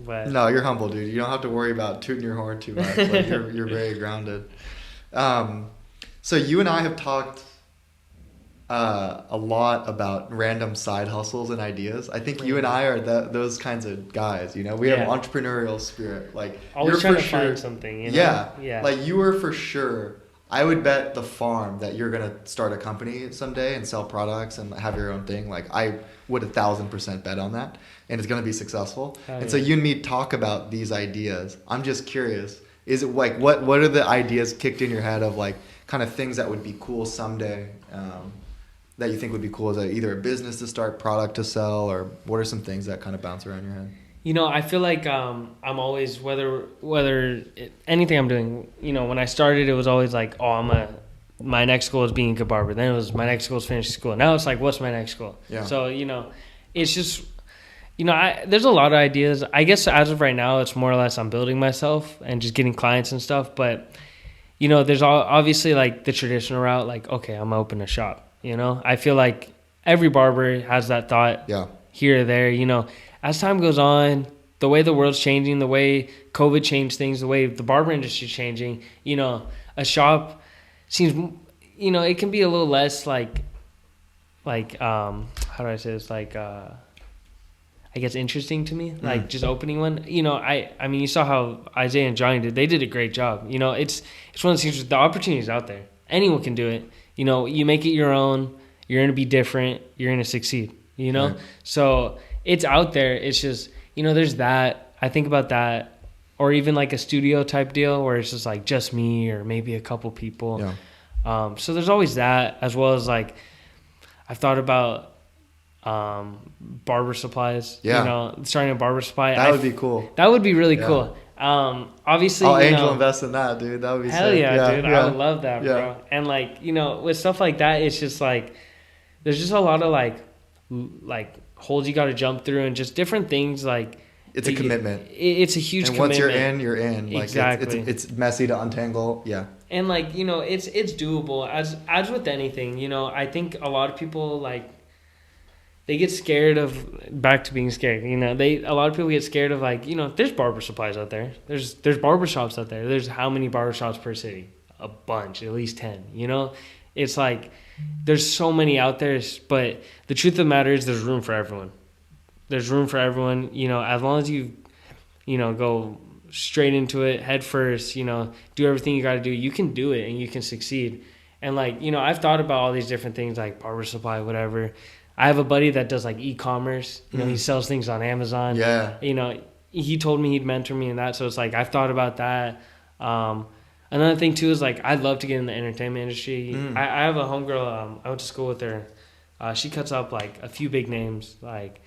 But no, you're humble, dude. You don't have to worry about tooting your horn too much. Like, you're very grounded. So you and I have talked a lot about random side hustles and ideas. I think you and I are those kinds of guys, you know. We have entrepreneurial spirit. Like, always trying to find something, you know? Yeah. Like, you are for sure. I would bet the farm that you're gonna start a company someday and sell products and have your own thing. Like, I would 1,000% bet on that, and it's gonna be successful. So you and me talk about these ideas. I'm just curious. Is it like what are the ideas kicked in your head of, like, kind of things that would be cool someday? That you think would be cool? Is that either a business to start, product to sell, or what are some things that kind of bounce around your head? You know, I feel like I'm always, anything I'm doing, you know, when I started, it was always like, oh, my next goal is being a good barber. Then it was my next goal is finishing school. Now it's like, what's my next goal? Yeah. So, you know, it's just, you know, there's a lot of ideas. I guess as of right now, it's more or less I'm building myself and just getting clients and stuff. But, you know, there's obviously like the traditional route, like, okay, I'm gonna open a shop. You know, I feel like every barber has that thought here or there. You know, as time goes on, the way the world's changing, the way COVID changed things, the way the barber industry is changing, you know, a shop seems, you know, it can be a little less like how do I say this? Like, I guess interesting to me, like just opening one. You know, I mean, you saw how Isaiah and Johnny did. They did a great job. You know, it's one of those things, the opportunity's out there. Anyone can do it. You know, you make it your own, you're going to be different, you're going to succeed, you know? Right. So it's out there. It's just, you know, there's that. I think about that. Or even like a studio type deal where it's just like just me or maybe a couple people. Yeah. So there's always that, as well as like I've thought about barber supplies. Yeah. You know, starting a barber supply. That would be cool. That would be really cool. Obviously, I'll angel invest in that, dude. That would be hell sick. Yeah, dude. Yeah. I would love that, bro. And like, you know, with stuff like that, it's just like there's just a lot of like holes you got to jump through and just different things. Like, it's a commitment. It's a huge commitment. And once you're in. Like, exactly. It's messy to untangle. Yeah. And like, you know, it's doable as with anything. You know, I think a lot of people like, they get scared of, back to being scared, you know, a lot of people get scared of, like, you know, there's barber supplies out there. There's barber shops out there. There's how many barber shops per city? A bunch, at least 10, you know? It's like, there's so many out there, but the truth of the matter is there's room for everyone. There's room for everyone, you know, as long as you know, go straight into it, head first, you know, do everything you got to do, you can do it and you can succeed. And like, you know, I've thought about all these different things like barber supply, whatever. I have a buddy that does like e-commerce. You know, he sells things on Amazon. Yeah. You know, he told me he'd mentor me in that. So it's like, I've thought about that. Another thing too is like, I'd love to get in the entertainment industry. I have a homegirl, I went to school with her. She cuts up like a few big names, like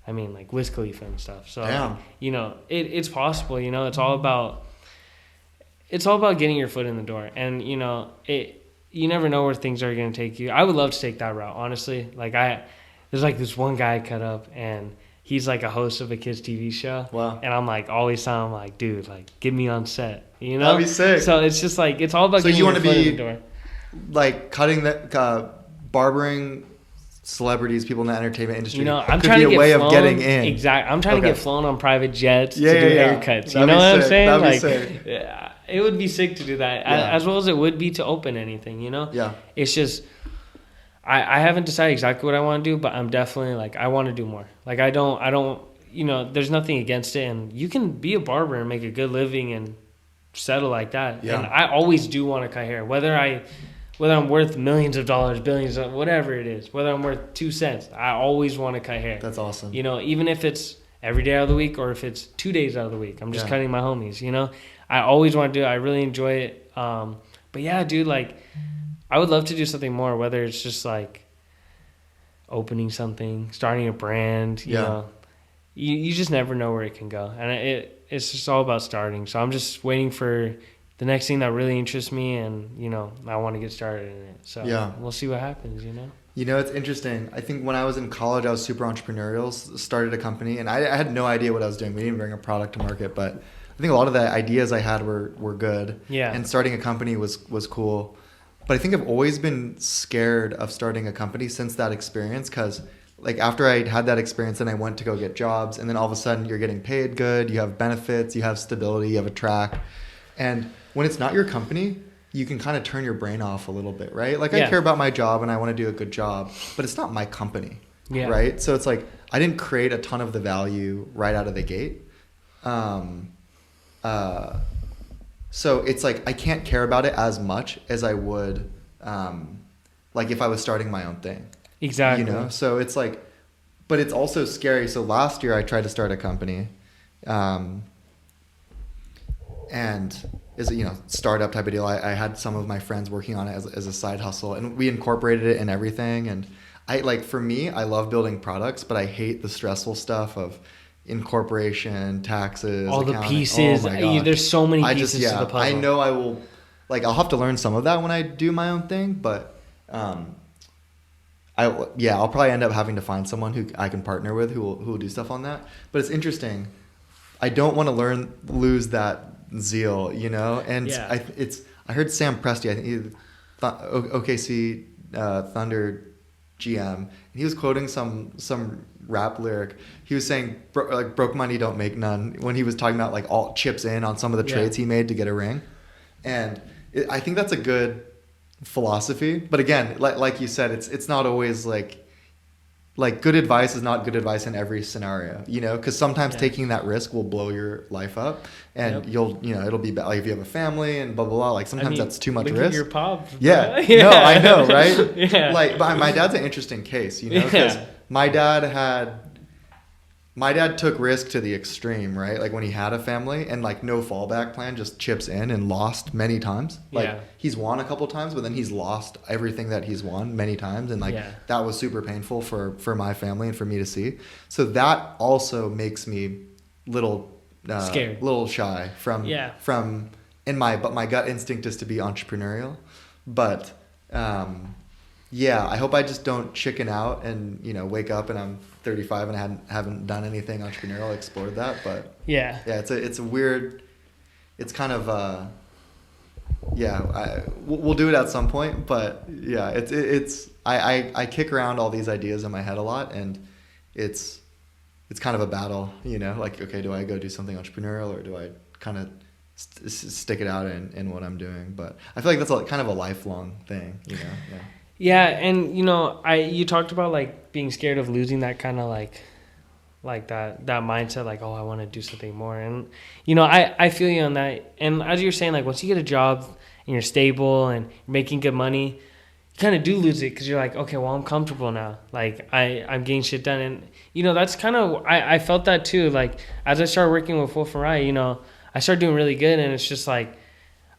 Wiz Khalifa and stuff. So, Damn. you know, it's possible, you know, it's all about getting your foot in the door. And, you know, you never know where things are going to take you. I would love to take that route, honestly. Like there's like this one guy I cut up, and he's like a host of a kids TV show. Wow. And I'm like always telling him like, dude, like get me on set, you know? That'd be sick. So it's just like, it's all about getting your foot in the door. Like cutting the, barbering celebrities, people in the entertainment industry. You know, I'm could trying be to a get way flown, of getting in. Exactly. I'm trying to get flown on private jets to do haircuts. That'd You know what I'm saying? That'd be Like, sick. yeah, it would be sick to do that, Yeah. as well as it would be to open anything. You know? Yeah. It's just, I haven't decided exactly what I want to do, but I'm definitely like, I want to do more. Like I don't. You know, there's nothing against it, and you can be a barber and make a good living and settle like that. Yeah. And I always do want to cut hair, whether I'm worth millions of dollars, billions, whatever it is, whether I'm worth 2 cents, I always want to cut hair. That's awesome. You know, even if it's every day out of the week or if it's 2 days out of the week, I'm just cutting my homies, you know? I always want to do it. I really enjoy it. But yeah, dude, like, I would love to do something more, whether it's just like opening something, starting a brand, you know. You just never know where it can go. And it's just all about starting. So I'm just waiting for the next thing that really interests me, and, you know, I want to get started in it. So we'll see what happens, you know? You know, it's interesting. I think when I was in college, I was super entrepreneurial, started a company, and I had no idea what I was doing. We didn't bring a product to market, but I think a lot of the ideas I had were good. Yeah. And starting a company was cool. But I think I've always been scared of starting a company since that experience, because like after I had that experience, then I went to go get jobs, and then all of a sudden you're getting paid good, you have benefits, you have stability, you have a track. And when it's not your company, you can kind of turn your brain off a little bit, right? Like I care about my job and I want to do a good job, but it's not my company, right? So it's like I didn't create a ton of the value right out of the gate. So it's like I can't care about it as much as I would like if I was starting my own thing. Exactly. You know, so it's like, but it's also scary. So last year I tried to start a company, and is startup type of deal. I had some of my friends working on it as a side hustle, and we incorporated it in everything. And for me, I love building products, but I hate the stressful stuff of incorporation, taxes, all accounting. the pieces. Oh my God. There's so many pieces to the puzzle. I know I will, I'll have to learn some of that when I do my own thing, but I'll probably end up having to find someone who I can partner with who will do stuff on that. But it's interesting. I don't want to lose that zeal, you know? And I heard Sam Presti, I think OKC Thunder GM, and he was quoting some rap lyric. He was saying broke money don't make none, when he was talking about like all chips in on some of the trades he made to get a ring. And I think that's a good philosophy, but again, like you said, it's not always like good advice is not good advice in every scenario, you know, because sometimes taking that risk will blow your life up, and it'll be bad. Like if you have a family and blah blah blah, like sometimes that's too much look risk. At your pop. No, I know, right? But my dad's an interesting case, you know, because my dad took risk to the extreme, right? Like when he had a family and like no fallback plan, just chips in and lost many times. He's won a couple times, but then he's lost everything that he's won many times. And that was super painful for my family and for me to see. So that also makes me scared, little shy but my gut instinct is to be entrepreneurial. But I hope I just don't chicken out and, wake up and I'm 35 and I haven't done anything entrepreneurial, explored that. But it's a weird, it's kind of, we'll do it at some point, but I kick around all these ideas in my head a lot, and it's kind of a battle, like, okay, do I go do something entrepreneurial or do I kind of stick it out in what I'm doing? But I feel like that's kind of a lifelong thing, Yeah, and you talked about like being scared of losing that kind of like that mindset, like, oh, I want to do something more. And I feel you on that. And as you're saying, like once you get a job and you're stable and you're making good money, kind of do lose it because you're like, okay, well, I'm comfortable now. Like, I'm getting shit done. And, that's kind of, I felt that too. Like, as I started working with Wolf and Rye, I started doing really good. And it's just like,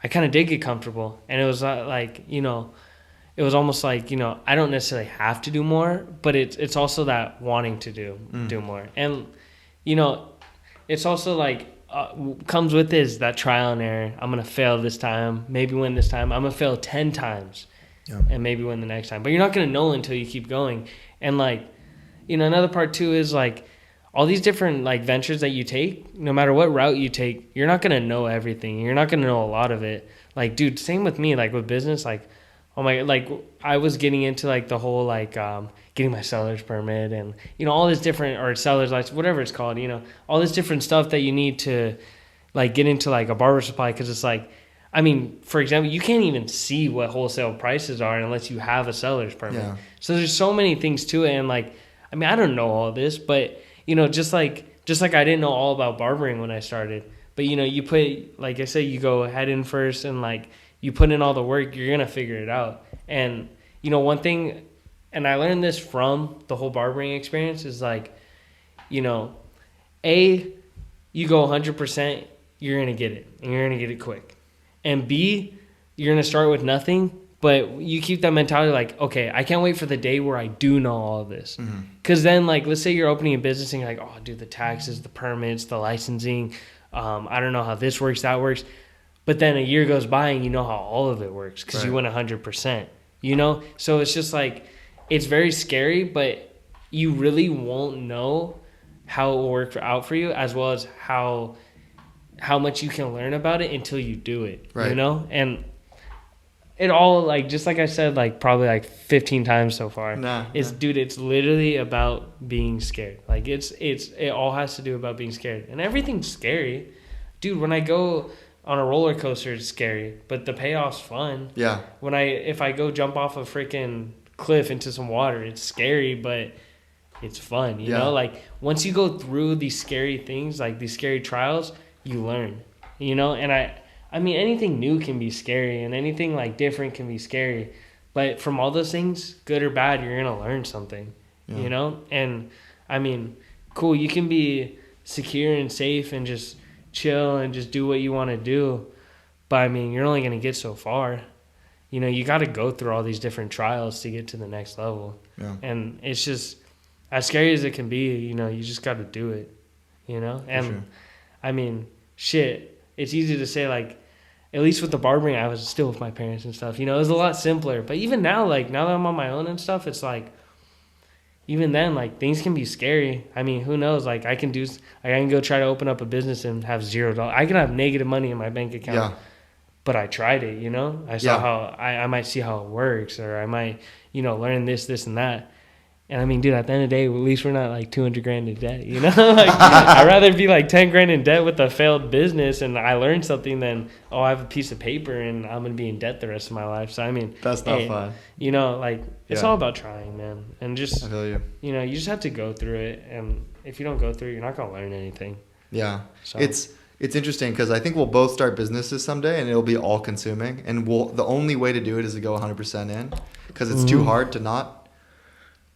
I kind of did get comfortable. And it was like, it was almost like, I don't necessarily have to do more, but it's also that wanting to do more. And, it's also like, comes with is that trial and error. I'm going to fail this time, maybe win this time. I'm going to fail 10 times. Yeah. And maybe win the next time. But you're not going to know until you keep going. And, like, another part, too, is, like, all these different, like, ventures that you take, no matter what route you take, you're not going to know everything. You're not going to know a lot of it. Like, dude, same with me, like, with business. Like, oh, my, like, I was getting into, like, the whole, like, getting my seller's permit and, all this different, or seller's license, whatever it's called, all this different stuff that you need to, like, get into, like, a barber supply. Because it's, like, I mean, for example, you can't even see what wholesale prices are unless you have a seller's permit. Yeah. So there's so many things to it. And, like, I mean, I don't know all this, but, just like I didn't know all about barbering when I started. But, you put, like I said, you go head in first and, like, you put in all the work, you're going to figure it out. And, one thing, and I learned this from the whole barbering experience is, like, you go 100%, you're going to get it. And you're going to get it quick. And B, you're going to start with nothing, but you keep that mentality like, okay, I can't wait for the day where I do know all of this. Because then, like, let's say you're opening a business and you're like, oh, dude, the taxes, the permits, the licensing, I don't know how this works, that works. But then a year goes by and you know how all of it works because you went 100%, So it's just like, it's very scary, but you really won't know how it will work out for you as well as how much you can learn about it until you do it, And it all, like, just like I said, like, probably like 15 times so far. Dude, it's literally about being scared. Like, it all has to do about being scared. And everything's scary. Dude, when I go on a roller coaster, it's scary, but the payoff's fun. Yeah. If I go jump off a freaking cliff into some water, it's scary, but it's fun, you know? Like, once you go through these scary things, like these scary trials, you learn, and I mean, anything new can be scary and anything like different can be scary, but from all those things, good or bad, you're going to learn something, and I mean, cool. You can be secure and safe and just chill and just do what you want to do. But I mean, you're only going to get so far, you got to go through all these different trials to get to the next level. Yeah. And it's just as scary as it can be, you just got to do it, and sure. I mean, shit, it's easy to say, like, at least with the barbering, I was still with my parents and stuff. It was a lot simpler. But even now, like, now that I'm on my own and stuff, it's like, even then, like, things can be scary. I mean, who knows? Like, I can go try to open up a business and have $0. I can have negative money in my bank account. Yeah. But I tried it, I saw how I might see how it works, or I might, learn this, and that. And I mean, dude, at the end of the day, at least we're not like $200,000 in debt, Like, I'd rather be like $10,000 in debt with a failed business and I learned something than, I have a piece of paper and I'm going to be in debt the rest of my life. So, I mean, that's not fun. Like, it's all about trying, man. And just, I feel you. You just have to go through it. And if you don't go through it, you're not going to learn anything. Yeah. So. It's interesting because I think we'll both start businesses someday and it'll be all consuming. And the only way to do it is to go 100% in because it's too hard to not.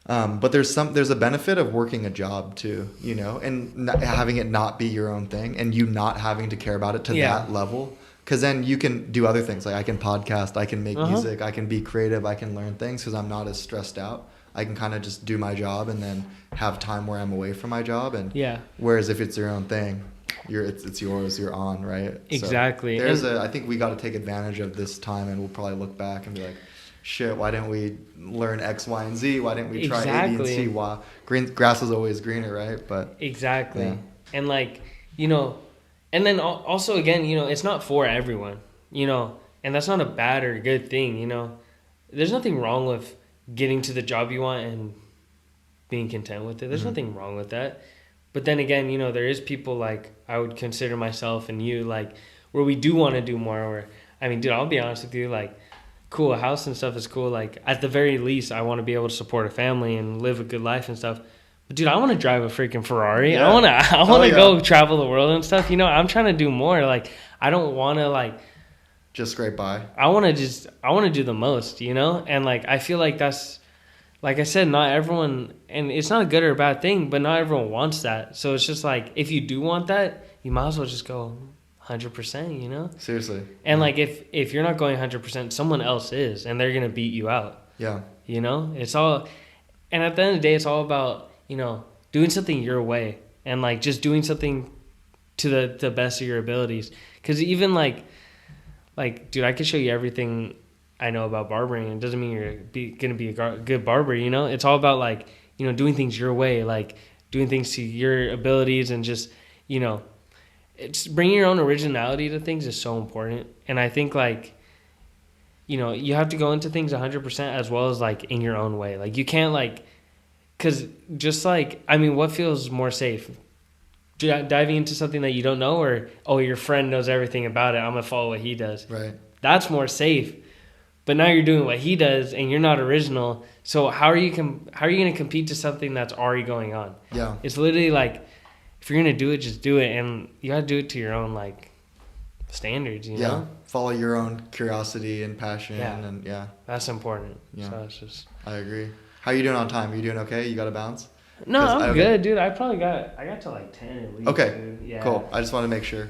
But there's a benefit of working a job too, and having it not be your own thing and you not having to care about it to that level. Cause then you can do other things. Like I can podcast, I can make music, I can be creative, I can learn things cause I'm not as stressed out. I can kind of just do my job and then have time where I'm away from my job. And whereas if it's your own thing, it's yours, you're on, right? Exactly. So I think we got to take advantage of this time and we'll probably look back and be like, shit, why didn't we learn X, Y, and Z? Why didn't we try A, B, and C? Why grass is always greener, right? But exactly. And like, and then also again, it's not for everyone, and that's not a bad or good thing, There's nothing wrong with getting to the job you want and being content with it. There's nothing wrong with that. But then again, there is people like I would consider myself and you, like, where we do want to do more. Where, I mean, dude, I'll be honest with you, like, cool, a house and stuff is cool. Like, at the very least, I want to be able to support a family and live a good life and stuff. But, dude, I want to drive a freaking Ferrari. Yeah. I want to go travel the world and stuff. I'm trying to do more. Like, I don't want to, like, Just scrape by. I want to do the most, you know? And like I feel like that's, like I said, not everyone, and it's not a good or a bad thing, but not everyone wants that. So it's just like, if you do want that, you might as well just go 100%, you know? Seriously. And like if you're not going 100%, someone else is, and they're going to beat you out. Yeah. You know? It's all, and at the end of the day, it's all about, you know, doing something your way, and like just doing something to the best of your abilities. Because even like, dude, I could show you everything I know about barbering. It doesn't mean you're going to be a good barber, you know? It's all about, like, you know, doing things your way, like doing things to your abilities, and just, you know, it's bringing your own originality to things is so important. And I think, like, you know, you have to go into things 100% as well as, like, in your own way. Like, you can't, like, because just, like, I mean, what feels more safe? Diving into something that you don't know, or, oh, your friend knows everything about it, I'm going to follow what he does. Right. That's more safe. But now you're doing what he does, and you're not original. So how are you going to compete to something that's already going on? Yeah. It's literally like, if you're going to do it, just do it. And you got to do it to your own, like, standards, you know? Follow your own curiosity and passion. Yeah. And That's important. Yeah. So it's just... I agree. How are you doing on time? Are you doing okay? You got to bounce? No, I'm good, dude. I got to like 10 at least. Okay. Dude. Yeah. Cool. I just want to make sure.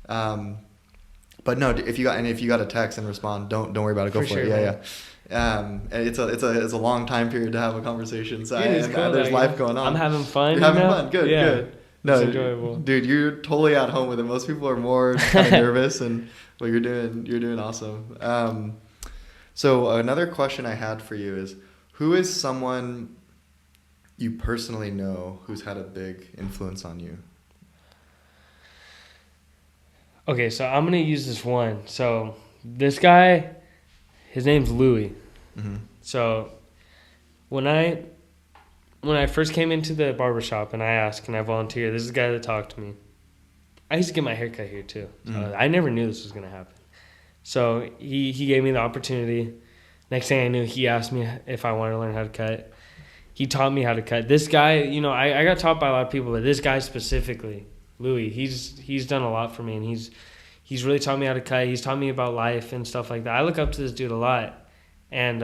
But no, if you got a text and respond, don't worry about it. Go for it. Yeah. And it's a long time period to have a conversation. So cool, there's life going on. I'm having fun. You're having fun. Good. Yeah. Good. No, it's enjoyable. Dude, you're totally at home with it. Most people are more kind of nervous, and what you're doing awesome. So another question I had for you is, who is someone you personally know who's had a big influence on you? Okay, so I'm gonna use this one. So this guy, his name's Louis. Mm-hmm. So when I first came into the barbershop and I asked, can I volunteer? This is the guy that talked to me. I used to get my hair cut here too. So I never knew this was gonna happen. So he gave me the opportunity. Next thing I knew, he asked me if I wanted to learn how to cut. He taught me how to cut. This guy, you know, I got taught by a lot of people, but this guy specifically, Louis, he's done a lot for me, and he's really taught me how to cut. He's taught me about life and stuff like that. I look up to this dude a lot. And,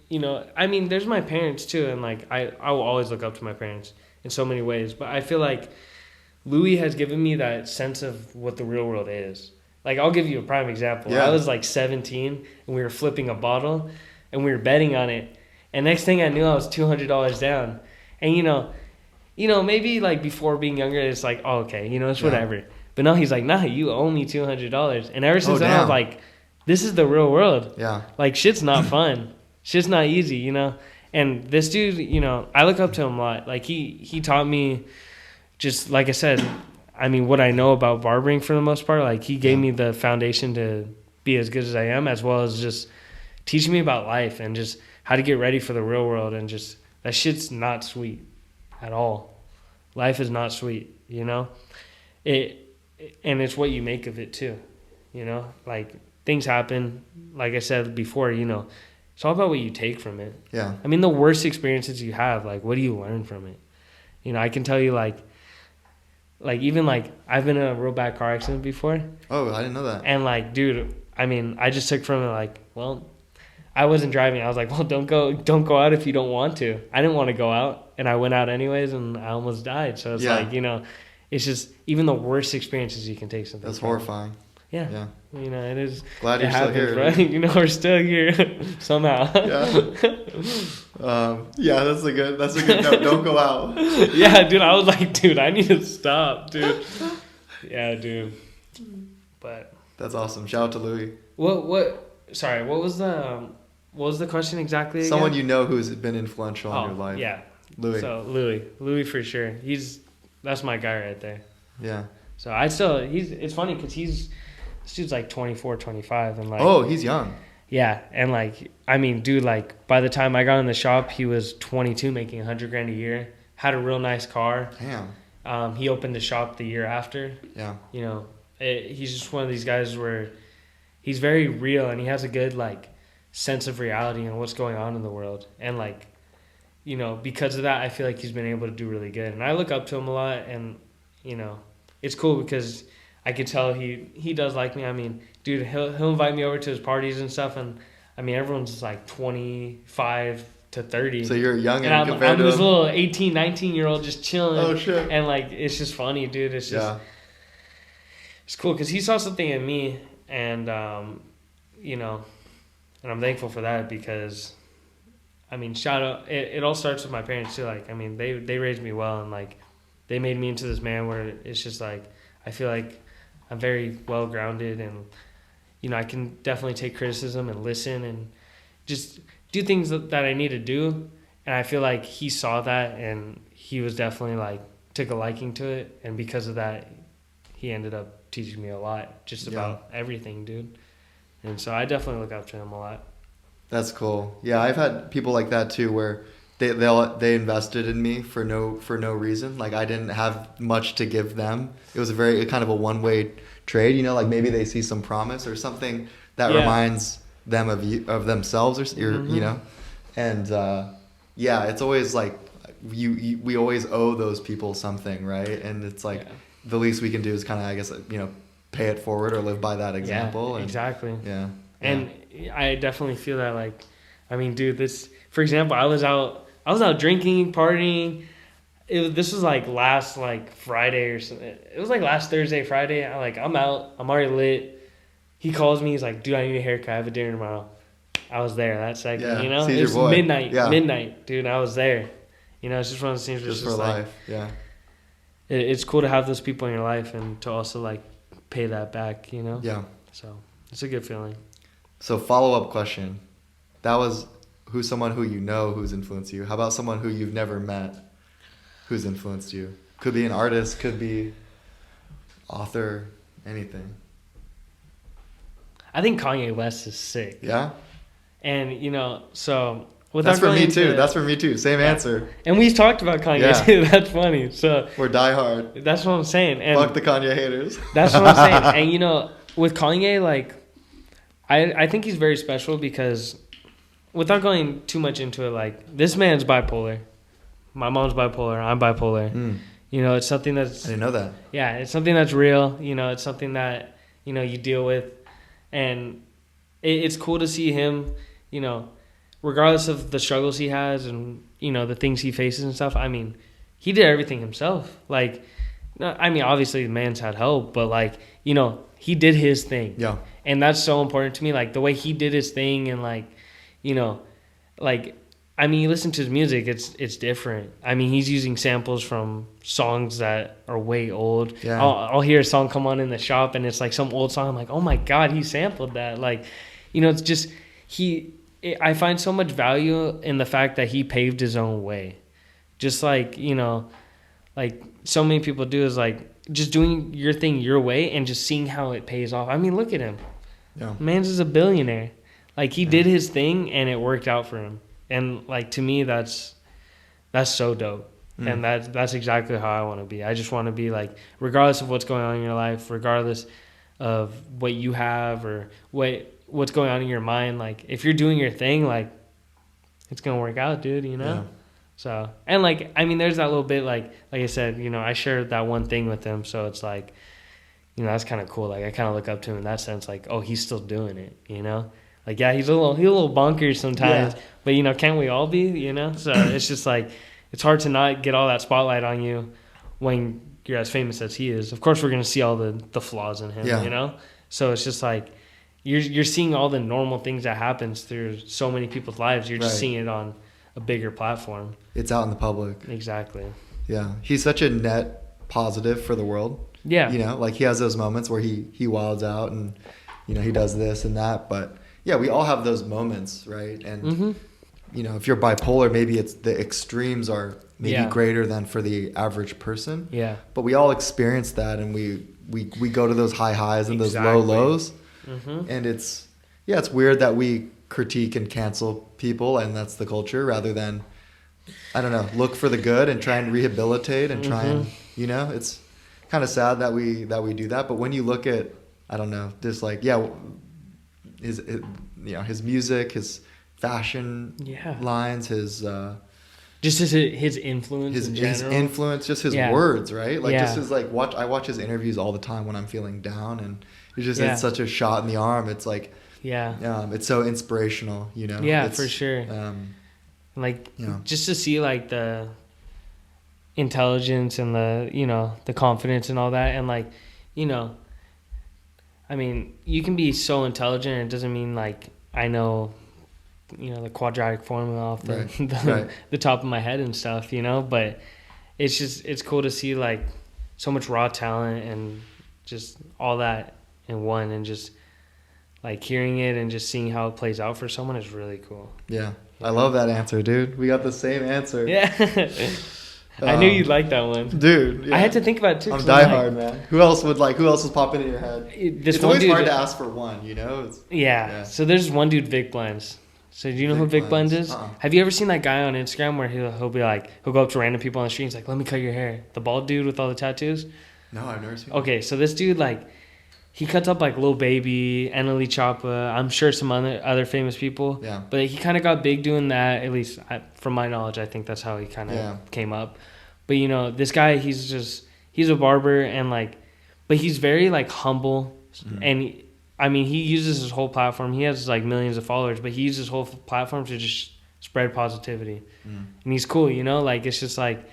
you know, I mean, there's my parents too, and, like, I will always look up to my parents in so many ways. But I feel like Louis has given me that sense of what the real world is. Like, I'll give you a prime example. Yeah. I was, like, 17, and we were flipping a bottle, and we were betting on it. And next thing I knew, I was $200 down. And, you know, maybe, like, before being younger, it's like, oh, okay, you know, it's whatever. But no, he's like, nah, you owe me $200. And ever since then, I was like, this is the real world. Yeah. Like, shit's not fun. Shit's not easy, you know? And this dude, you know, I look up to him a lot. Like, he taught me, just like I said, I mean, what I know about barbering for the most part. Like, he gave me the foundation to be as good as I am, as well as just teaching me about life and just how to get ready for the real world. And just, that shit's not sweet at all. Life is not sweet, you know? And it's what you make of it too, you know? Like, things happen, like I said before, you know, it's all about what you take from it. Yeah. I mean, the worst experiences you have, like, what do you learn from it? You know, I can tell you, like even, like, I've been in a real bad car accident before. Oh, I didn't know that. And, like, dude, I mean, I just took from it, like, well, I wasn't driving. I was like, well, don't go out if you don't want to. I didn't want to go out, and I went out anyways, and I almost died. So it's like, you know, it's just, even the worst experiences you can take something. That's horrifying. Yeah. You know, it is. Glad you're still here. Right? You know, we're still here somehow. Yeah. That's a good note. Don't go out. Yeah, dude. I was like, dude, I need to stop, dude. Yeah, dude. But that's awesome. Shout out to Louis. Sorry, what was the question exactly again? Someone you know who's been influential in your life. Yeah. Louis. So Louis for sure. That's my guy right there. Yeah. So it's funny because this dude's like 24, 25, and like. Oh, he's young. Yeah, and like, I mean, dude, like, by the time I got in the shop, he was 22, making $100,000 a year. Had a real nice car. Damn. He opened the shop the year after. Yeah. You know, he's just one of these guys where he's very real, and he has a good, like, sense of reality and what's going on in the world. And, like, you know, because of that, I feel like he's been able to do really good. And I look up to him a lot, and, you know, it's cool because I could tell he does like me. I mean, dude, he'll invite me over to his parties and stuff, and I mean, everyone's just like 25 to 30. So you're young and compared I'm to this him? little 18, 19-year-old just chilling. Oh shit! And like, it's just funny, dude. It's just it's cool because he saw something in me, and you know, and I'm thankful for that because, I mean, shout out. It all starts with my parents too. Like, I mean, they raised me well, and like, they made me into this man where it's just like I feel like I'm very well grounded, and you know, I can definitely take criticism and listen and just do things that I need to do. And I feel like he saw that, and he was definitely like took a liking to it, and because of that, he ended up teaching me a lot just about everything, dude. And so I definitely look up to him a lot. That's cool. Yeah, I've had people like that too, where they invested in me for no reason. Like I didn't have much to give them. It was a kind of a one-way trade. You know, like maybe they see some promise or something that reminds them of themselves, or you know, and it's always like we always owe those people something, right? And it's like the least we can do is kind of, I guess, you know, pay it forward or live by that example. Yeah, exactly. Yeah. And I definitely feel that, like, I mean, dude, for example, I was out drinking, partying. This was like last Friday or something. It was like last Thursday, Friday. I'm out. I'm already lit. He calls me. He's like, dude, I need a haircut. I have a dinner tomorrow. I was there that second, you know? It was midnight, dude. I was there. You know, it's just one of those things. Just for life, It's cool to have those people in your life and to also, like, pay that back, you know? Yeah. So it's a good feeling. So follow-up question. That was someone who you know who's influenced you. How about someone who you've never met who's influenced you? Could be an artist, could be author, anything. I think Kanye West is sick. Yeah? And, you know, so... That's for me too. Same answer. And we've talked about Kanye too. That's funny. So we're diehard. That's what I'm saying. And fuck the Kanye haters. That's what I'm saying. And, you know, with Kanye, like, I think he's very special because, without going too much into it, like, this man's bipolar. My mom's bipolar. I'm bipolar. You know, it's something that's... I didn't know that. Yeah, it's something that's real. You know, it's something that, you know, you deal with. And it's cool to see him, you know, regardless of the struggles he has and, you know, the things he faces and stuff. I mean, he did everything himself. Like, I mean, obviously the man's had help, but, like, you know, he did his thing. Yeah. And that's so important to me. Like, the way he did his thing and, like, you know, like, I mean, you listen to his music, it's different. I mean, he's using samples from songs that are way old. Yeah. I'll hear a song come on in the shop and it's like some old song. I'm like, oh my God, he sampled that. Like, you know, it's just, I find so much value in the fact that he paved his own way. Just like, you know, like so many people do is like just doing your thing your way and just seeing how it pays off. I mean, look at him. Yeah. Man's is a billionaire. Like, he did his thing and it worked out for him. And, like, to me, that's so dope. And that's exactly how I want to be. I just want to be, like, regardless of what's going on in your life, regardless of what you have or what's going on in your mind, like, if you're doing your thing, like, it's going to work out, dude, you know? Yeah. So, and, like, I mean, there's that little bit, like I said, you know, I shared that one thing with him, so it's like, you know, that's kind of cool. Like, I kind of look up to him in that sense, like, oh, he's still doing it, you know? Like, yeah, he's a little bonkers sometimes, but, you know, can't we all be, you know? So it's just like, it's hard to not get all that spotlight on you when you're as famous as he is. Of course, we're going to see all the flaws in him, you know? So it's just like, you're seeing all the normal things that happens through so many people's lives. You're just seeing it on a bigger platform. It's out in the public. Exactly. Yeah. He's such a net positive for the world. Yeah. You know, like he has those moments where he wilds out and, you know, he does this and that, but yeah, we all have those moments, right? And, you know, if you're bipolar, maybe it's the extremes are maybe greater than for the average person. Yeah. But we all experience that, and we go to those high highs and those low lows. And it's weird that we critique and cancel people, and that's the culture, rather than, I don't know, look for the good and try and rehabilitate and try and, you know, it's kind of sad that we do that. But when you look at, I don't know, just like, his music, his fashion lines, his Just his influence his in general. his influence, just his Yeah. words, right? Like Yeah. just his like I watch his interviews all the time when I'm feeling down, and it's Yeah. such a shot in the arm. It's like it's so inspirational, you know. Yeah, It's, for sure. Like just to see like the intelligence and the confidence and all that, and like, I mean, you can be so intelligent, and it doesn't mean like I know, the quadratic formula off the top of my head and stuff, but it's cool to see like so much raw talent and just all that in one, and just like hearing it and just seeing how it plays out for someone is really cool. Yeah. I love that answer, dude. We got the same answer. Yeah. I knew you'd like that one. Dude. Yeah. I had to think about it too. I'm diehard, man. Who else was popping in your head? It's always hard to ask for one, Yeah. So there's one dude, Vic Blends. So do you know who Vic Blends is? Have you ever seen that guy on Instagram where he'll be like, he'll go up to random people on the street and he's like, let me cut your hair. The bald dude with all the tattoos? No, I've never seen Okay, so this dude, like, he cuts up like Lil Baby, Annalie Choppa, I'm sure some other famous people. Yeah. But he kind of got big doing that, at least from my knowledge. I think that's how he kind of came up. But, this guy, he's a barber, and like, but he's very like humble. Mm-hmm. And he uses his whole platform. He has like millions of followers, but he uses his whole platform to just spread positivity. Mm. And he's cool, like it's just like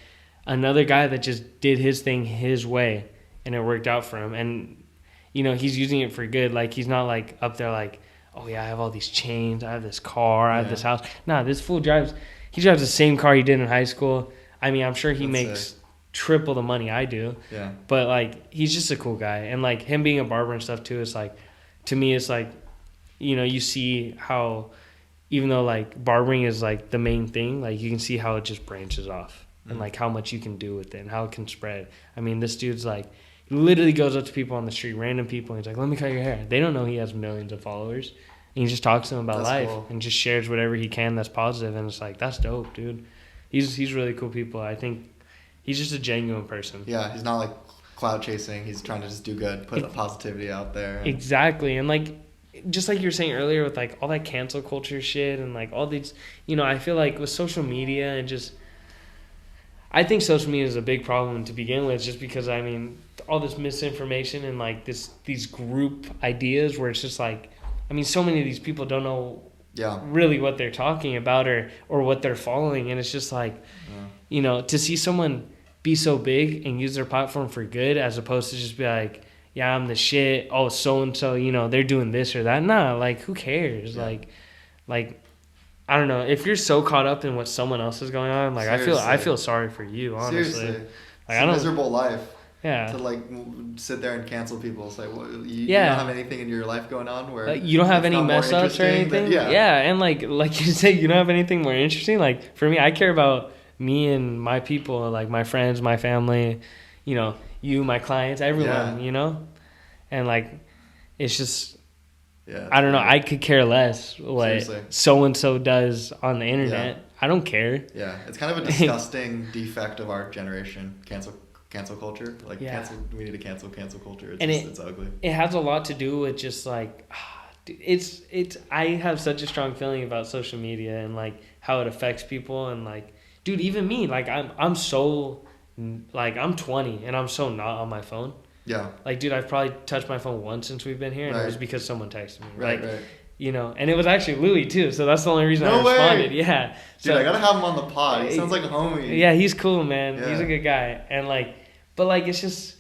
another guy that just did his thing his way, and it worked out for him. And, he's using it for good. Like, he's not like up there like, oh yeah, I have all these chains, I have this car, I have this house. Nah, this fool drives the same car he did in high school. I'm sure he makes triple the money I do. Yeah. But like, he's just a cool guy. And like him being a barber and stuff too, it's like, to me, it's like, you see how, even though like barbering is like the main thing, like you can see how it just branches off and like how much you can do with it and how it can spread. This dude's like, he literally goes up to people on the street, random people, and he's like, let me cut your hair. They don't know he has millions of followers. And he just talks to them about life and just shares whatever he can that's positive. And it's like, that's dope, dude. He's really cool people. I think he's just a genuine person. Yeah, he's not like cloud chasing. He's trying to just do good, put the positivity out there. Exactly. And like, just like you were saying earlier with like all that cancel culture shit and like all these, I feel like with social media and just, I think social media is a big problem to begin with, just because all this misinformation and like these group ideas where it's just like, so many of these people don't know really what they're talking about or what they're following, and it's just like, to see someone be so big and use their platform for good as opposed to just be like, yeah, I'm the shit. Oh, so and so, they're doing this or that. Nah, like who cares? Yeah. Like I don't know. If you're so caught up in what someone else is going on, like seriously. I feel sorry for you, honestly. Seriously. Like, it's a miserable life. Yeah. To like sit there and cancel people. It's like, well, you don't have anything in your life going on where you don't have any mess ups or anything. And like you say, you don't have anything more interesting. Like for me, I care about me and my people, like my friends, my family, you, my clients, everyone, and like it's just. Yeah, I don't know. I could care less what so and so does on the internet. Yeah. I don't care. Yeah, it's kind of a disgusting defect of our generation. Cancel culture. Like we need to cancel culture. It's ugly. It has a lot to do with just like it's. I have such a strong feeling about social media and like how it affects people, and like, dude, even me. Like I'm so like I'm 20 and I'm so not on my phone. Yeah. Like, dude, I've probably touched my phone once since we've been here, and it was because someone texted me. Right. And it was actually Louis, too, so that's the only reason I responded. Yeah. Dude, I gotta have him on the pod. He sounds like a homie. Yeah, he's cool, man. Yeah. He's a good guy. And, like, but, like, it's just,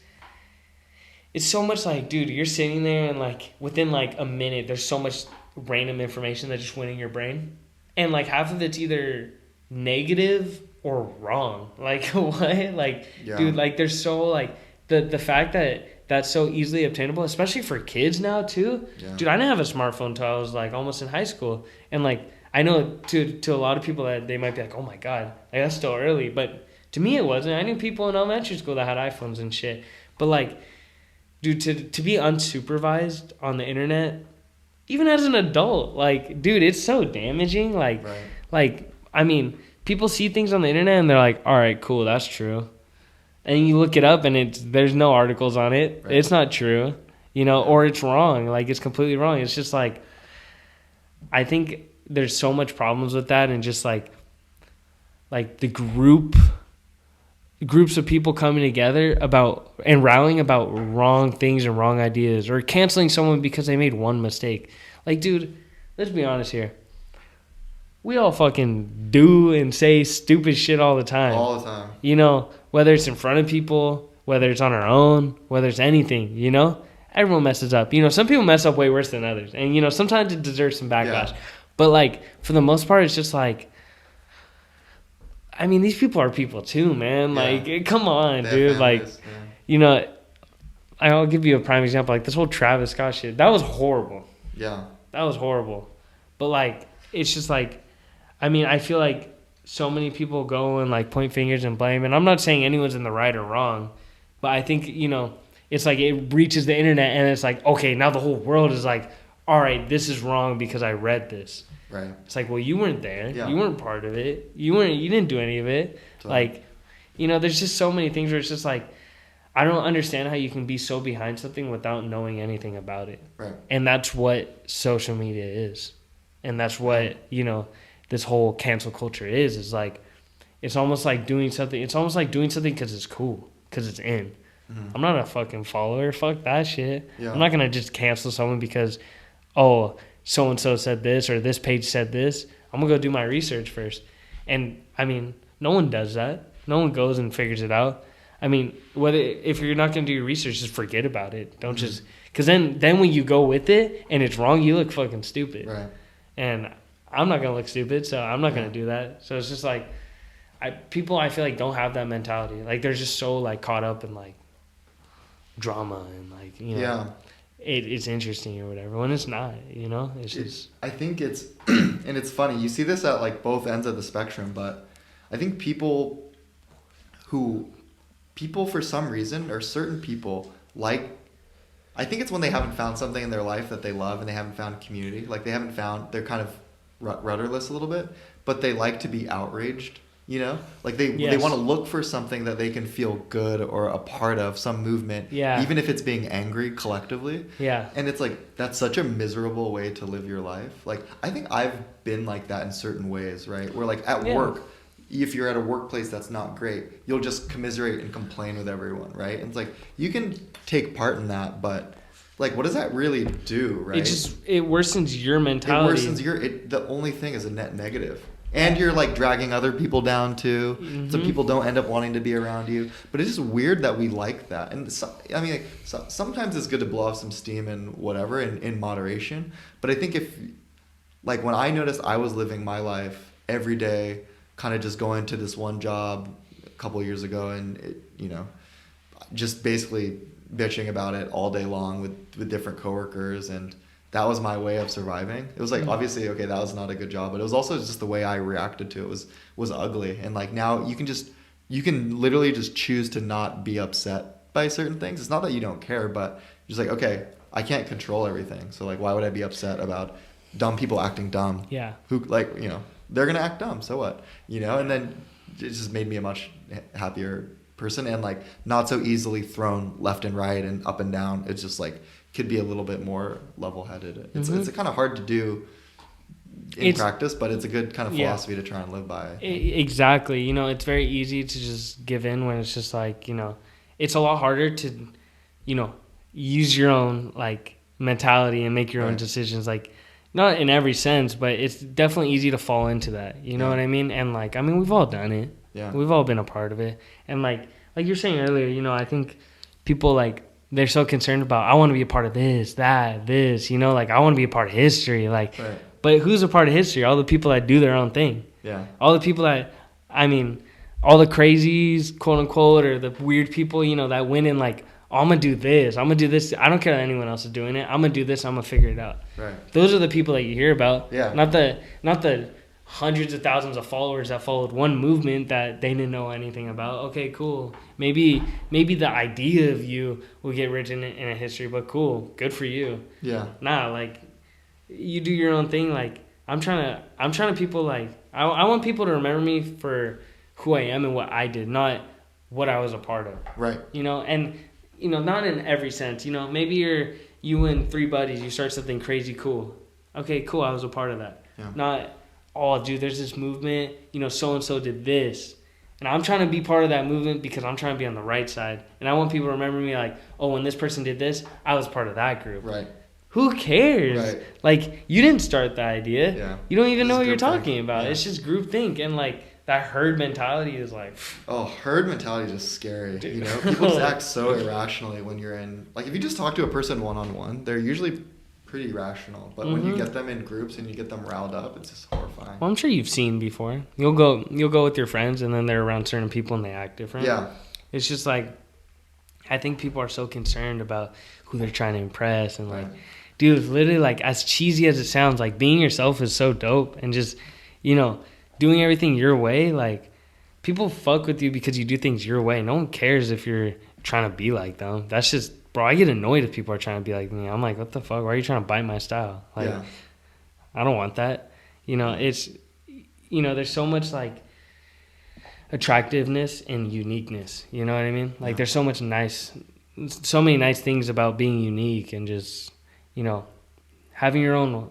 it's so much like, dude, you're sitting there, and, like, within, like, a minute, there's so much random information that just went in your brain. And, like, half of it's either negative or wrong. Like, what? Like, dude, like, there's so, like, the fact that that's so easily obtainable, especially for kids now too. Yeah. Dude, I didn't have a smartphone until I was like almost in high school, and like I know to a lot of people that they might be like, oh my god, like that's still early, but to me it wasn't. I knew people in elementary school that had iPhones and shit, but like, dude, to be unsupervised on the internet, even as an adult, like, dude, it's so damaging. Like, people see things on the internet and they're like, all right, cool, that's true. And you look it up and there's no articles on it. Right. It's not true, or it's wrong. Like, it's completely wrong. It's just like, I think there's so much problems with that, and just like, like the groups of people coming together about and rallying about wrong things and wrong ideas, or canceling someone because they made one mistake. Like, dude, let's be honest here. We all fucking do and say stupid shit all the time. All the time. You know, whether it's in front of people, whether it's on our own, whether it's anything, you know? Everyone messes up. You know, some people mess up way worse than others. And, you know, sometimes it deserves some backlash. Yeah. But, like, for the most part, it's just like, I mean, these people are people too, man. Yeah. Like, come on, dude. Like, you know, I'll give you a prime example. Like, this whole Travis Scott shit, that was horrible. Yeah. That was horrible. But, like, it's just like, I mean, I feel like so many people go and, like, point fingers and blame. And I'm not saying anyone's in the right or wrong. But I think, you know, it's like it reaches the internet and it's like, okay, now the whole world is like, all right, this is wrong because I read this. Right. It's like, well, you weren't there. Yeah. You weren't part of it. You didn't do any of it. Totally. Like, you know, there's just so many things where it's just like, I don't understand how you can be so behind something without knowing anything about it. Right. And that's what social media is. And that's what, you know, this whole cancel culture is like, it's almost like doing something. It's almost like doing something because it's cool, because it's in. Mm-hmm. I'm not a fucking follower. Fuck that shit. Yeah. I'm not going to just cancel someone because, oh, so-and-so said this or this page said this. I'm going to go do my research first. And, I mean, no one does that. No one goes and figures it out. I mean, if you're not going to do your research, just forget about it. Don't just... Because then when you go with it and it's wrong, you look fucking stupid. Right. And I'm not going to look stupid, so I'm not going to do that. So it's just like... people, I feel like, don't have that mentality. Like, they're just so, like, caught up in, like, drama and, like, you know... Yeah. It's interesting or whatever, when it's not, you know? It's just... I think it's... and it's funny. You see this at, like, both ends of the spectrum, but I think people for some reason, or certain people, like... I think it's when they haven't found something in their life that they love and they haven't found community. Like, they haven't found... They're kind of rudderless a little bit, but they like to be outraged. You know, like they want to look for something that they can feel good or a part of, some movement, even if it's being angry collectively. Yeah. And it's like, that's such a miserable way to live your life. Like, I think I've been like that in certain ways, right? Where like at work, if you're at a workplace that's not great, you'll just commiserate and complain with everyone, right? And it's like, you can take part in that, but like, what does that really do, right? It worsens your mentality. The only thing is a net negative. And you're like dragging other people down too, so people don't end up wanting to be around you. But it's just weird that we like that. And sometimes it's good to blow off some steam and whatever in moderation. But I think like when I noticed I was living my life every day, kind of just going to this one job a couple of years ago, and just basically bitching about it all day long with different coworkers, and that was my way of surviving. It was like, obviously, okay, that was not a good job, but it was also just the way I reacted to it was ugly. And like now you can literally just choose to not be upset by certain things. It's not that you don't care, but you're just like, okay, I can't control everything. So like, why would I be upset about dumb people acting dumb? Yeah. Who like, they're going to act dumb. So what? And then it just made me a much happier person, and like not so easily thrown left and right and up and down. It's just like, could be a little bit more level-headed. It's kind of hard to do in practice, but it's a good kind of philosophy to try and live by. Exactly. It's very easy to just give in when it's just like, it's a lot harder to, use your own like mentality and make your own decisions. Like, not in every sense, but it's definitely easy to fall into that. You know what I mean? And like, I mean, we've all done it. Yeah. We've all been a part of it. And like you're saying earlier, I think people like, they're so concerned about, I want to be a part of this, that, this, like I want to be a part of history. Like, But who's a part of history? All the people that do their own thing. Yeah. All the people that, all the crazies, quote unquote, or the weird people, that went in like, oh, I'm going to do this. I'm going to do this. I don't care that anyone else is doing it. I'm going to do this. I'm going to figure it out. Right. Those are the people that you hear about. Yeah. Not the hundreds of thousands of followers that followed one movement that they didn't know anything about. Okay, cool. Maybe the idea of you will get written in a history book. Cool. Good for you. Yeah. Nah, like, you do your own thing. Like, I'm trying to people, like, I want people to remember me for who I am and what I did, not what I was a part of. Right. And, not in every sense. Maybe you and three buddies, you start something crazy cool. Okay, cool. I was a part of that. Yeah. Not oh, dude, there's this movement, so and so did this. And I'm trying to be part of that movement because I'm trying to be on the right side. And I want people to remember me like, oh, when this person did this, I was part of that group. Right. Who cares? Right. Like, you didn't start the idea. Yeah. You don't even It's know what you're groupthink. talking about. Yeah. It's just groupthink. And, like, that herd mentality is like... Oh, herd mentality is just scary. Dude. People just act so irrationally when you're in... Like, if you just talk to a person one-on-one, they're usually pretty rational. But when you get them in groups and you get them riled up, it's just horrifying. Well, I'm sure you've seen before. You'll go with your friends, and then they're around certain people, and they act different. Yeah. It's just, like... I think people are so concerned about who they're trying to impress. And, like... Right. Dude, literally, like, as cheesy as it sounds, like, being yourself is so dope. And just, doing everything your way, like, people fuck with you because you do things your way. No one cares if you're trying to be like them. That's just, bro, I get annoyed if people are trying to be like me. I'm like, what the fuck? Why are you trying to bite my style? Like, yeah. I don't want that. It's, there's so much, like, attractiveness and uniqueness. You know what I mean? Like, there's so many nice things about being unique and just... having your own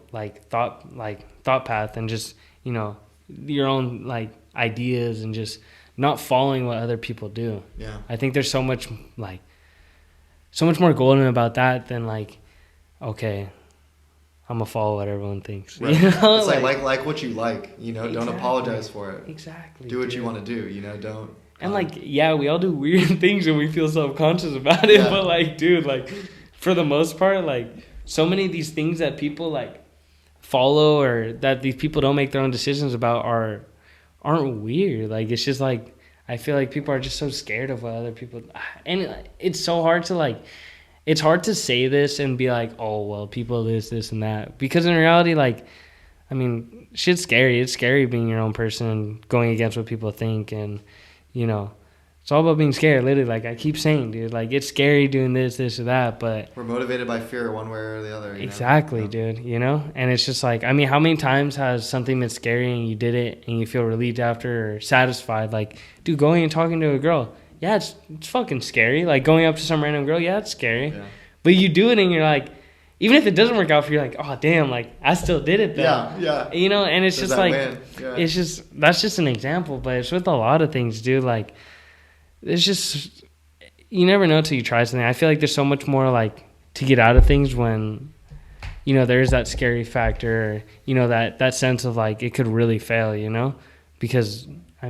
thought path and just, your own ideas and just not following what other people do. Yeah. I think there's so much more golden about that than okay, I'm gonna follow what everyone thinks. Right. It's like what you like, Exactly. Don't apologize for it. Exactly. Do what you want to do, don't. And we all do weird things and we feel self-conscious about it, but dude, for the most part, so many of these things that people follow or that these people don't make their own decisions about aren't weird. It's just I feel like people are just so scared of what other people, and it's so hard to it's hard to say this and be like, oh well, people this and that, because in reality, shit's scary. It's scary being your own person and going against what people think, and it's all about being scared, literally. I keep saying, dude, it's scary doing this or that, but... We're motivated by fear one way or the other, Exactly, dude, And it's just how many times has something been scary and you did it and you feel relieved after or satisfied? Dude, going and talking to a girl, yeah, it's fucking scary. Going up to some random girl, yeah, it's scary. Yeah. But you do it and you're even if it doesn't work out for you, oh, damn, I still did it, though. Yeah. And it's just it's just, that's just an example, but it's with a lot of things, dude, it's just, you never know till you try something. I feel like there's so much more to get out of things when there's that scary factor, that sense of it could really fail, because how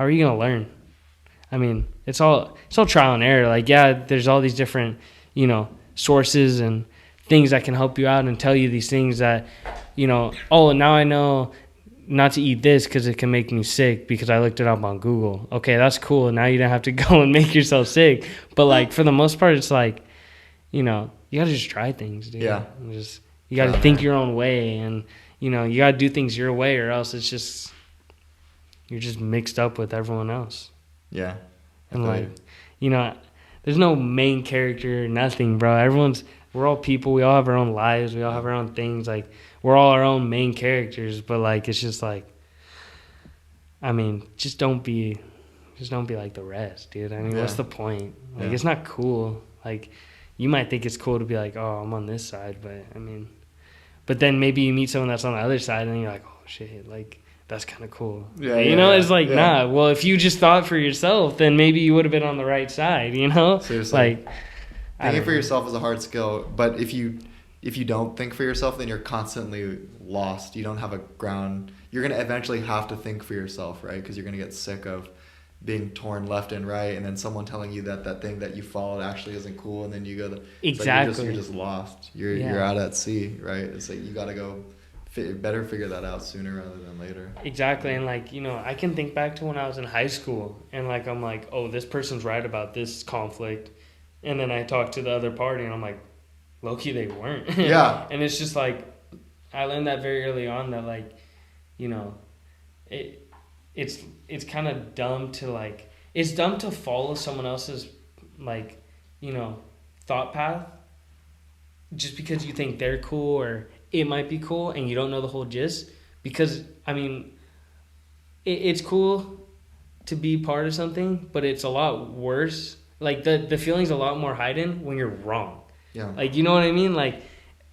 are you gonna learn? It's all trial and error. There's all these different sources and things that can help you out and tell you these things that oh, now I know not to eat this because it can make me sick because I looked it up on Google. Okay, that's cool. Now you don't have to go and make yourself sick. But for the most part, it's you gotta just try things, dude. Yeah. You gotta think your own way, and you gotta do things your way, or else it's just you're just mixed up with everyone else. Yeah. And there's no main character, nothing, bro. We're all people. We all have our own lives. We all have our own things. We're all our own main characters, but it's just just don't be like the rest, dude. What's the point? It's not cool. You might think it's cool to be oh, I'm on this side, but then maybe you meet someone that's on the other side and you're like, oh shit, that's kind of cool. Yeah, it's nah. Well, if you just thought for yourself, then maybe you would have been on the right side, Seriously. Thinking for yourself is a hard skill, but if you don't think for yourself, then you're constantly lost. You don't have a ground. You're going to eventually have to think for yourself, right? Because you're going to get sick of being torn left and right, and then someone telling you that thing that you followed actually isn't cool, and then you go... Exactly. You're just lost. You're out at sea, right? It's you got to go... better figure that out sooner rather than later. Exactly. And I can think back to when I was in high school, and I'm oh, this person's right about this conflict, and then I talk to the other party and I'm low-key they weren't. Yeah. And it's just I learned that very early on that it's kind of dumb to it's dumb to follow someone else's thought path just because you think they're cool or it might be cool and you don't know the whole gist, because it's cool to be part of something, but it's a lot worse. The feeling's a lot more heightened when you're wrong. Yeah. You know what I mean?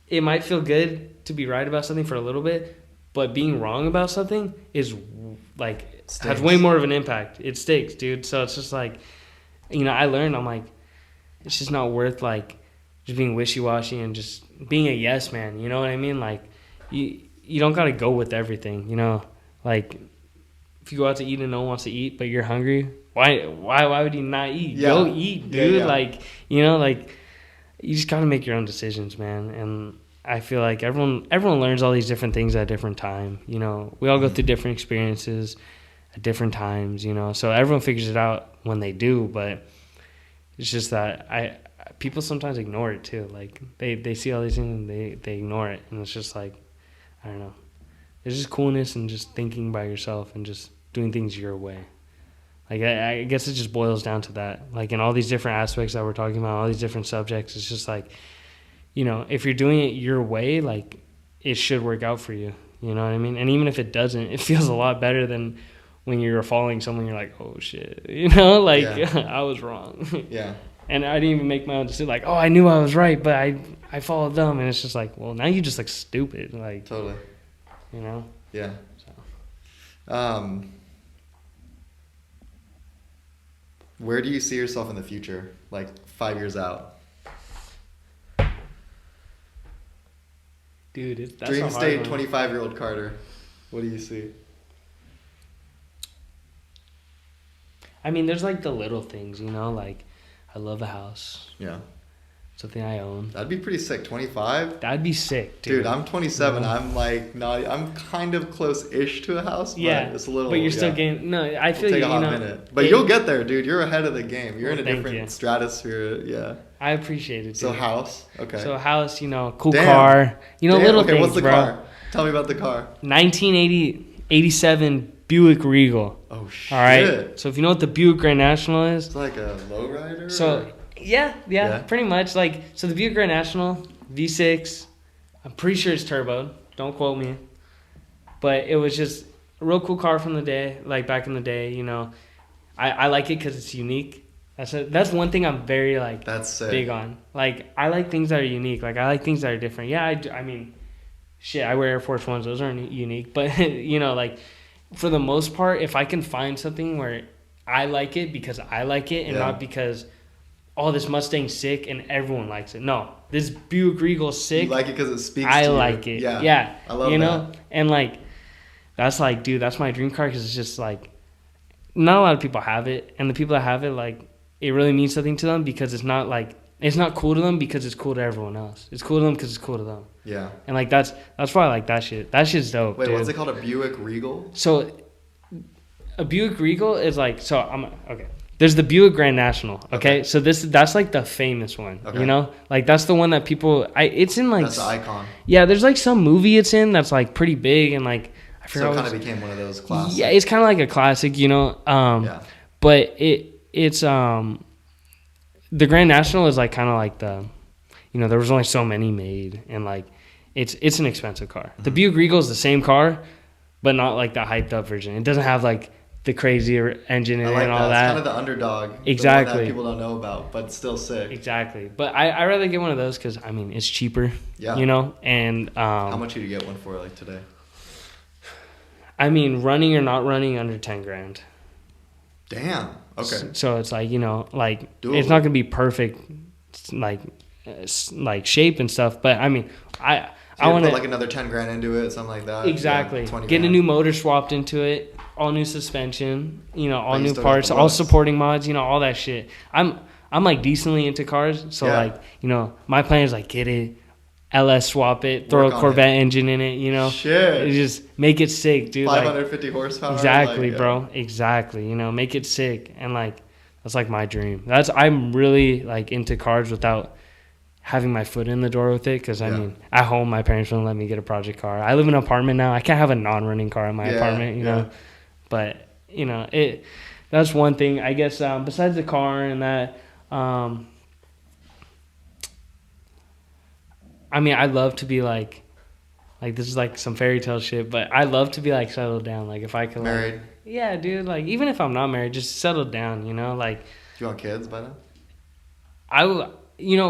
It might feel good to be right about something for a little bit, But being wrong about something is like Stinks. has way more of an impact. It stinks, dude. So it's just like, I learned. I'm like, it's just not worth like just being wishy-washy and just being a yes man. You know what I mean? Like, you don't gotta go with everything. Like if you go out to eat and no one wants to eat, but you're hungry, why would you not eat? Yeah. Go eat, dude. Yeah. Like like you just gotta make your own decisions, man. And I feel like everyone learns all these different things at a different time. We all go through different experiences at different times. So everyone figures it out when they do, but it's just that people sometimes ignore it too. Like they see all these things and they ignore it, and it's just like, I don't know. There's just coolness in just thinking by yourself and just doing things your way. Like I guess it just boils down to that. Like in all these different aspects that we're talking about, all these different subjects, it's just like, if you're doing it your way, like it should work out for you. You know what I mean? And even if it doesn't, it feels a lot better than when you're following someone. You're like, oh shit, I was wrong. Yeah. And I didn't even make my own decision. Like, oh, I knew I was right, but I followed them, and it's just like, well, now you just look stupid. Like Totally. Yeah. So. Where do you see yourself in the future? Like 5 years out? Dude, that's Dream a hard state, one. 25-year-old Carter. What do you see? I mean, there's like the little things, like I love a house. Yeah. Something I own. That'd be pretty sick. 25? That'd be sick, dude. Dude, I'm 27. I'm like not. I'm kind of close-ish to a house. But it's a little. But you're still getting. No, I feel take you. a hot minute. But you'll get there, dude. You're ahead of the game. You're in a different stratosphere. Yeah. I appreciate it, dude. So house. Okay. So house, cool car. Little things, what's the bro. car? Tell me about the car. 87 Buick Regal. Oh shit. All right. So if you know what the Buick Grand National is. It's like a lowrider. So. Yeah, pretty much. So the Buick Grand National V6, I'm pretty sure it's turbo. Don't quote me, but it was just a real cool car from the day, like back in the day. I like it because it's unique. That's one thing I'm very that's sick. Big on. Like I like things that are unique. Like I like things that are different. Yeah, I mean, shit, I wear Air Force Ones. Those aren't unique, but like for the most part, if I can find something where I like it because I like it and not because this Mustang's sick and everyone likes it. No, this Buick Regal's sick. You like it because it speaks to you. I like it. Yeah. I love that. And that's dude, that's my dream car because it's just not a lot of people have it. And the people that have it, it really means something to them because it's not cool to them because it's cool to everyone else. It's cool to them because it's cool to them. Yeah. And that's why I like that shit. That shit's dope. Wait, dude. what's it called? A Buick Regal? So a Buick Regal is okay. There's the Buick Grand National, okay? So that's the famous one, that's the one that people, it's in That's the icon. Yeah, there's some movie it's in that's pretty big and I forgot. So it kind of became one of those classics. Yeah, it's kind of like a classic, but it's the Grand National is kind of like the, there was only so many made and it's an expensive car. Mm-hmm. The Buick Regal is the same car, but not the hyped up version. It doesn't have the crazier engine in it and all that. It's kind of the underdog. Exactly. The one that people don't know about, but still sick. Exactly. But I rather get one of those because, it's cheaper. Yeah. And... how much would you get one for, today? Running or not running, under 10 grand. Damn. Okay. So it's Doable. it's not going to be perfect, shape and stuff. But, I want to... put another 10 grand into it, something like that. Exactly. Yeah, 20 get grand. a new motor swapped into it. All new suspension, all new still parts, got the all looks. supporting mods, all that shit. I'm decently into cars, so my plan is get it, LS swap it, throw Work a on Corvette engine in it, Shit. just make it sick, dude. 550 horsepower. Exactly, bro. Exactly. Make it sick, and that's my dream. I'm really into cars without having my foot in the door with it because at home my parents wouldn't let me get a project car. I live in an apartment now. I can't have a non-running car in my apartment, But that's one thing I guess. Besides the car and that, I'd love to be this is some fairy tale shit, but I love to be settled down. If I could married. Yeah, dude. Even if I'm not married, just settled down. Do you want kids by then?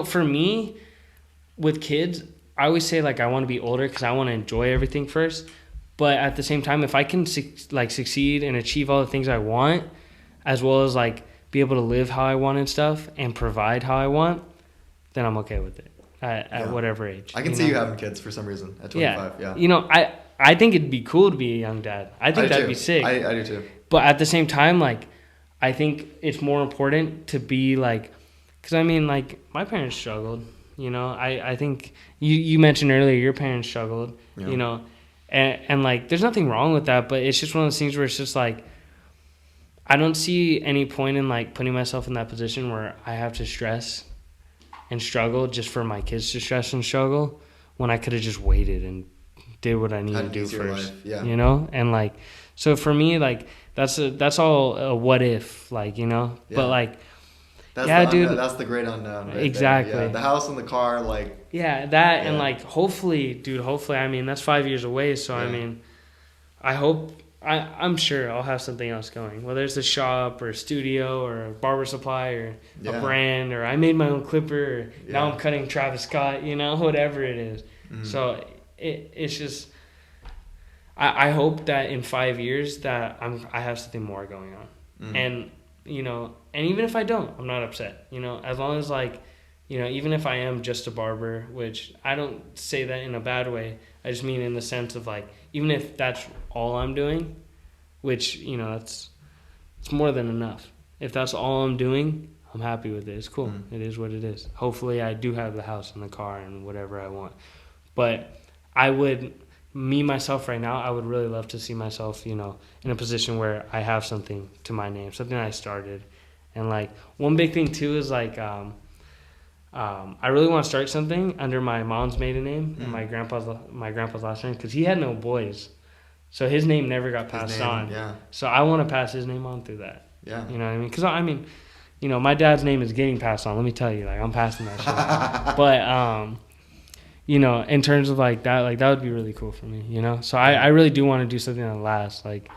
For me, with kids, I always say I want to be older because I want to enjoy everything first. But at the same time, if I can succeed and achieve all the things I want, as well as like be able to live how I want and stuff and provide how I want, then I'm okay with it at whatever age. I can see you having kids for some reason at 25. Yeah. You know, I think it'd be cool to be a young dad. I think that'd be sick. I do too. But at the same time, like, I think it's more important to be like, because I mean, like, my parents struggled. You know, I think you mentioned earlier your parents struggled. Yeah. You know, and like, there's nothing wrong with that, but it's just one of those things where it's just like, I don't see any point in like putting myself in that position where I have to stress and struggle just for my kids to stress and struggle when I could have just waited and did what I needed to do first. Yeah. You know, and like, so for me, like, that's all a what if, like, you know, but like, dude, that's the great unknown. Right exactly. There. Yeah. The house and the car, like. Yeah, that and like, hopefully, I mean, that's 5 years away. So I mean, I hope. I'm sure I'll have something else going, whether it's a shop or a studio or a barber supply or a brand, or I made my own clipper, or now I'm cutting Travis Scott, you know, whatever it is. Mm-hmm. So it's just, I hope that in 5 years that I have something more going on. Mm-hmm. And, you know, and even if I don't, I'm not upset, you know, as long as like, you know, even if I am just a barber, which I don't say that in a bad way, I just mean in the sense of like, even if that's all I'm doing, which, you know, it's more than enough. If that's all I'm doing, I'm happy with it. It's cool. Mm. It is what it is. Hopefully I do have the house and the car and whatever I want. But myself right now, I would really love to see myself, you know, in a position where I have something to my name, something I started. And like, one big thing too is like, I really want to start something under my mom's maiden name and my grandpa's last name, because he had no boys, so his name never got passed on. Yeah. So I want to pass his name on through that. Yeah. You know what I mean? Because I mean, you know, my dad's name is getting passed on. Let me tell you, like, I'm passing that shit. But you know, in terms of like that would be really cool for me. You know, so I really do want to do something that lasts, like.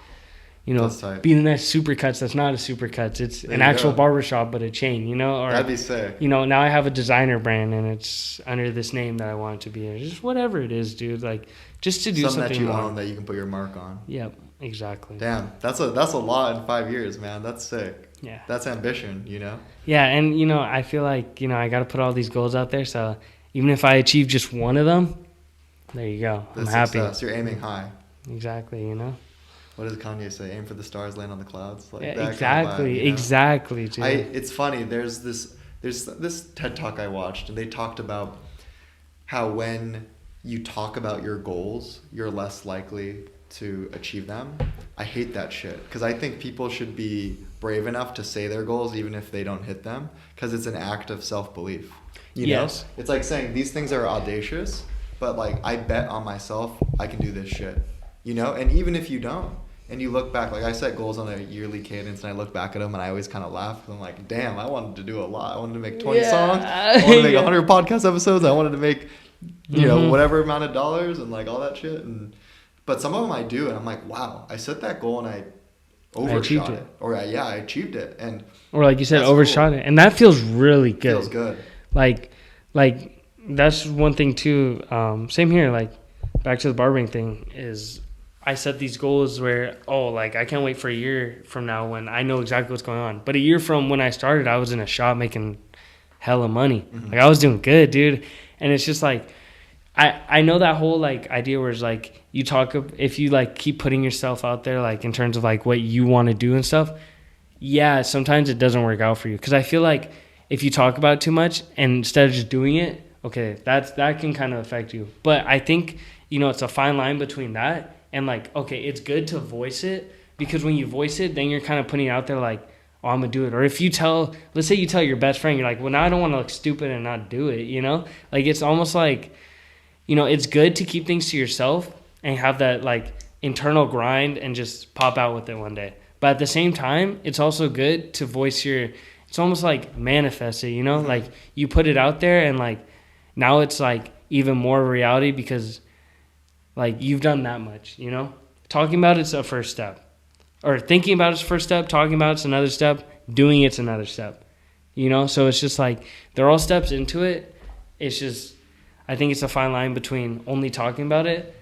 You know, be the next Supercuts. That's not a Supercuts. It's an actual barbershop, but a chain, you know? Or, that'd be sick. You know, now I have a designer brand, and it's under this name that I want it to be. Or just whatever it is, dude. Like, just to do something that you more. own that you can put your mark on. Yep, exactly. Damn, that's a lot in 5 years, man. That's sick. Yeah. That's ambition, you know? Yeah, and, you know, I feel like, you know, I got to put all these goals out there. So even if I achieve just one of them, there you go. I'm happy. You're aiming high. Exactly, you know? What does Kanye say? Aim for the stars, land on the clouds. Like yeah, that exactly, kind of vibe, you know? Exactly. Dude. It's funny. There's this TED Talk I watched, and they talked about how when you talk about your goals, you're less likely to achieve them. I hate that shit, because I think people should be brave enough to say their goals even if they don't hit them, because it's an act of self-belief. You know? It's like saying these things are audacious, but like, I bet on myself I can do this shit. You know, and even if you don't, and you look back, like I set goals on a yearly cadence, and I look back at them, and I always kind of laugh. I'm like, damn, I wanted to do a lot. I wanted to make 20 songs. I wanted to make 100 podcast episodes. I wanted to make, you know, whatever amount of dollars and like all that shit. But some of them I do, and I'm like, wow, I set that goal and I overshot it. Or I achieved it. Or like you said, overshot it. And that feels really good. Feels good. Like that's one thing too. Same here. Like, back to the barbering thing is, I set these goals where, like, I can't wait for a year from now when I know exactly what's going on. But a year from when I started, I was in a shop making hella money. Mm-hmm. Like, I was doing good, dude. And it's just like, I know that whole like idea where it's like, if you like keep putting yourself out there, like in terms of like what you want to do and stuff, yeah, sometimes it doesn't work out for you. Because I feel like if you talk about it too much and instead of just doing it, okay, that can kind of affect you. But I think, you know, it's a fine line between that and like, okay, it's good to voice it, because when you voice it, then you're kind of putting it out there like, oh, I'm gonna do it. Or if let's say you tell your best friend, you're like, well, now I don't want to look stupid and not do it, you know? Like, it's almost like, you know, it's good to keep things to yourself and have that like internal grind and just pop out with it one day. But at the same time, it's also good to voice it's almost like manifest it, you know? Like, you put it out there, and like, now it's like even more reality, because like, you've done that much, you know? Talking about it's a first step. Or thinking about it's first step, talking about it's another step, doing it's another step. You know? So it's just like, they're all steps into it. It's just, I think it's a fine line between only talking about it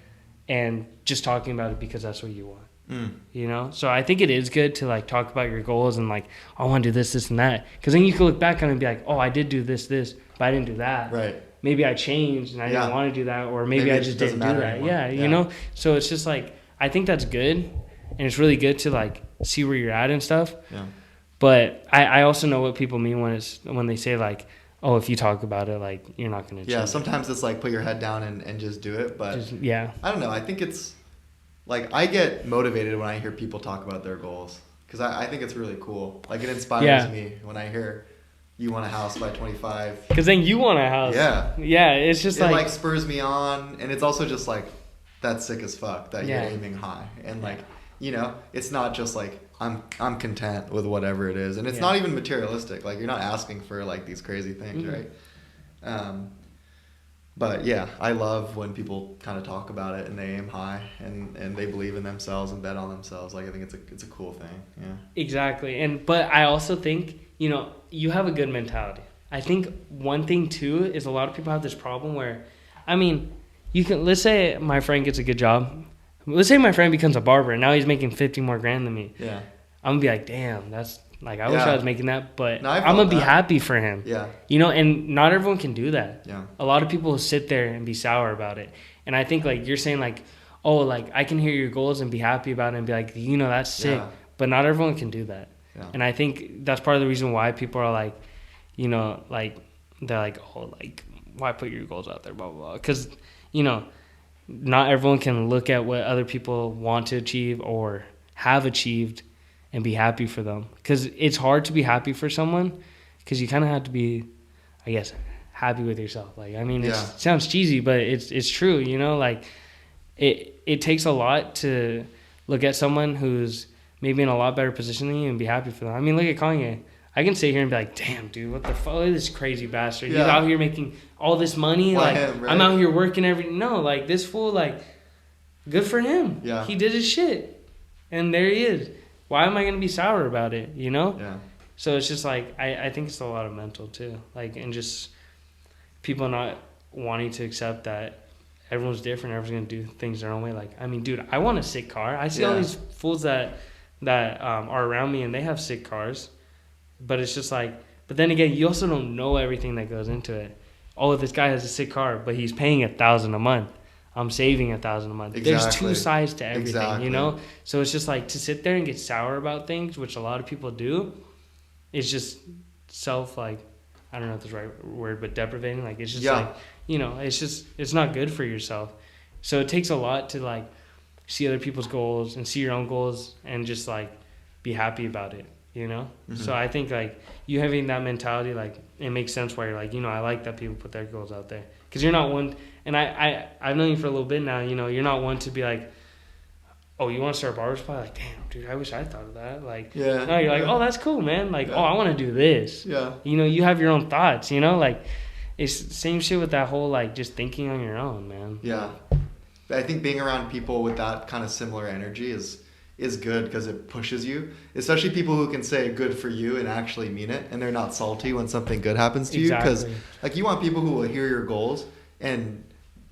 and just talking about it because that's what you want. Mm. You know, so I think it is good to like talk about your goals and like, I want to do this, and that, because then you can look back on it and be like, oh, I did do this, but I didn't do that. Right. Maybe I changed and I didn't want to do that, or maybe I just didn't do that. Anymore. Yeah, you know. So it's just like, I think that's good, and it's really good to like see where you're at and stuff. Yeah. But I also know what people mean when they say like, oh, if you talk about it, like you're not gonna. Yeah. Sometimes it's like put your head down and just do it, but I don't know. I think it's. Like, I get motivated when I hear people talk about their goals because I think it's really cool. Like, it inspires me when I hear you want a house by 25. Because then you want a house. Yeah. Yeah, it's just it like spurs me on. And it's also just like, that's sick as fuck that you're aiming high. And like, you know, it's not just like, I'm content with whatever it is. And it's not even materialistic. Like, you're not asking for like these crazy things, right? But yeah, I love when people kind of talk about it and they aim high and they believe in themselves and bet on themselves. Like, I think it's a cool thing. Yeah. Exactly. But I also think, you know, you have a good mentality. I think one thing too is a lot of people have this problem where, I mean, let's say my friend gets a good job. Let's say my friend becomes a barber and now he's making 50 more grand than me. Yeah. I'm gonna be like, damn, that's like, I wish I was making that, but no, I'm gonna be happy for him. Yeah. You know, and not everyone can do that. Yeah. A lot of people sit there and be sour about it. And I think like you're saying like, oh, like I can hear your goals and be happy about it and be like, you know, that's sick. Yeah. But not everyone can do that. Yeah. And I think that's part of the reason why people are like, you know, like they're like, oh, like why put your goals out there, blah, blah, blah. Because, you know, not everyone can look at what other people want to achieve or have achieved and be happy for them, because it's hard to be happy for someone because you kind of have to be, I guess, happy with yourself. Like, I mean, it sounds cheesy, but it's true, you know, like it takes a lot to look at someone who's maybe in a lot better position than you and be happy for them. I mean, look at Kang. I can sit here and be like, damn, dude, what the fuck, look at this crazy bastard. He's out here making all this money. Why like him, right? I'm out here working no, like this fool, like good for him. Yeah. He did his shit and there he is. Why am I going to be sour about it, you know? Yeah. So it's just like, I think it's a lot of mental too. Like, and just people not wanting to accept that everyone's different. Everyone's going to do things their own way. Like, I mean, dude, I want a sick car. I see all these fools that are around me and they have sick cars. But it's just like, but then again, you also don't know everything that goes into it. Oh, this guy has a sick car, but he's paying $1,000 a month. I'm saving $1,000 a month. Exactly. There's two sides to everything, you know? So it's just like to sit there and get sour about things, which a lot of people do, is just I don't know if that's the right word, but deprivating. Like, it's just like, you know, it's not good for yourself. So it takes a lot to like see other people's goals and see your own goals and just like be happy about it, you know? Mm-hmm. So I think like you having that mentality, like it makes sense why you're like, you know, I like that people put their goals out there. Because you're not one, and I've known you for a little bit now, you know, you're not one to be like, oh, you want to start a barber supply? Like, damn, dude, I wish I thought of that. Like, no, you're like, oh, that's cool, man. Like, oh, I want to do this. Yeah. You know, you have your own thoughts, you know? Like, it's the same shit with that whole, like, just thinking on your own, man. Yeah. I think being around people with that kind of similar energy is good because it pushes you, especially people who can say good for you and actually mean it, and they're not salty when something good happens to you, because like you want people who will hear your goals and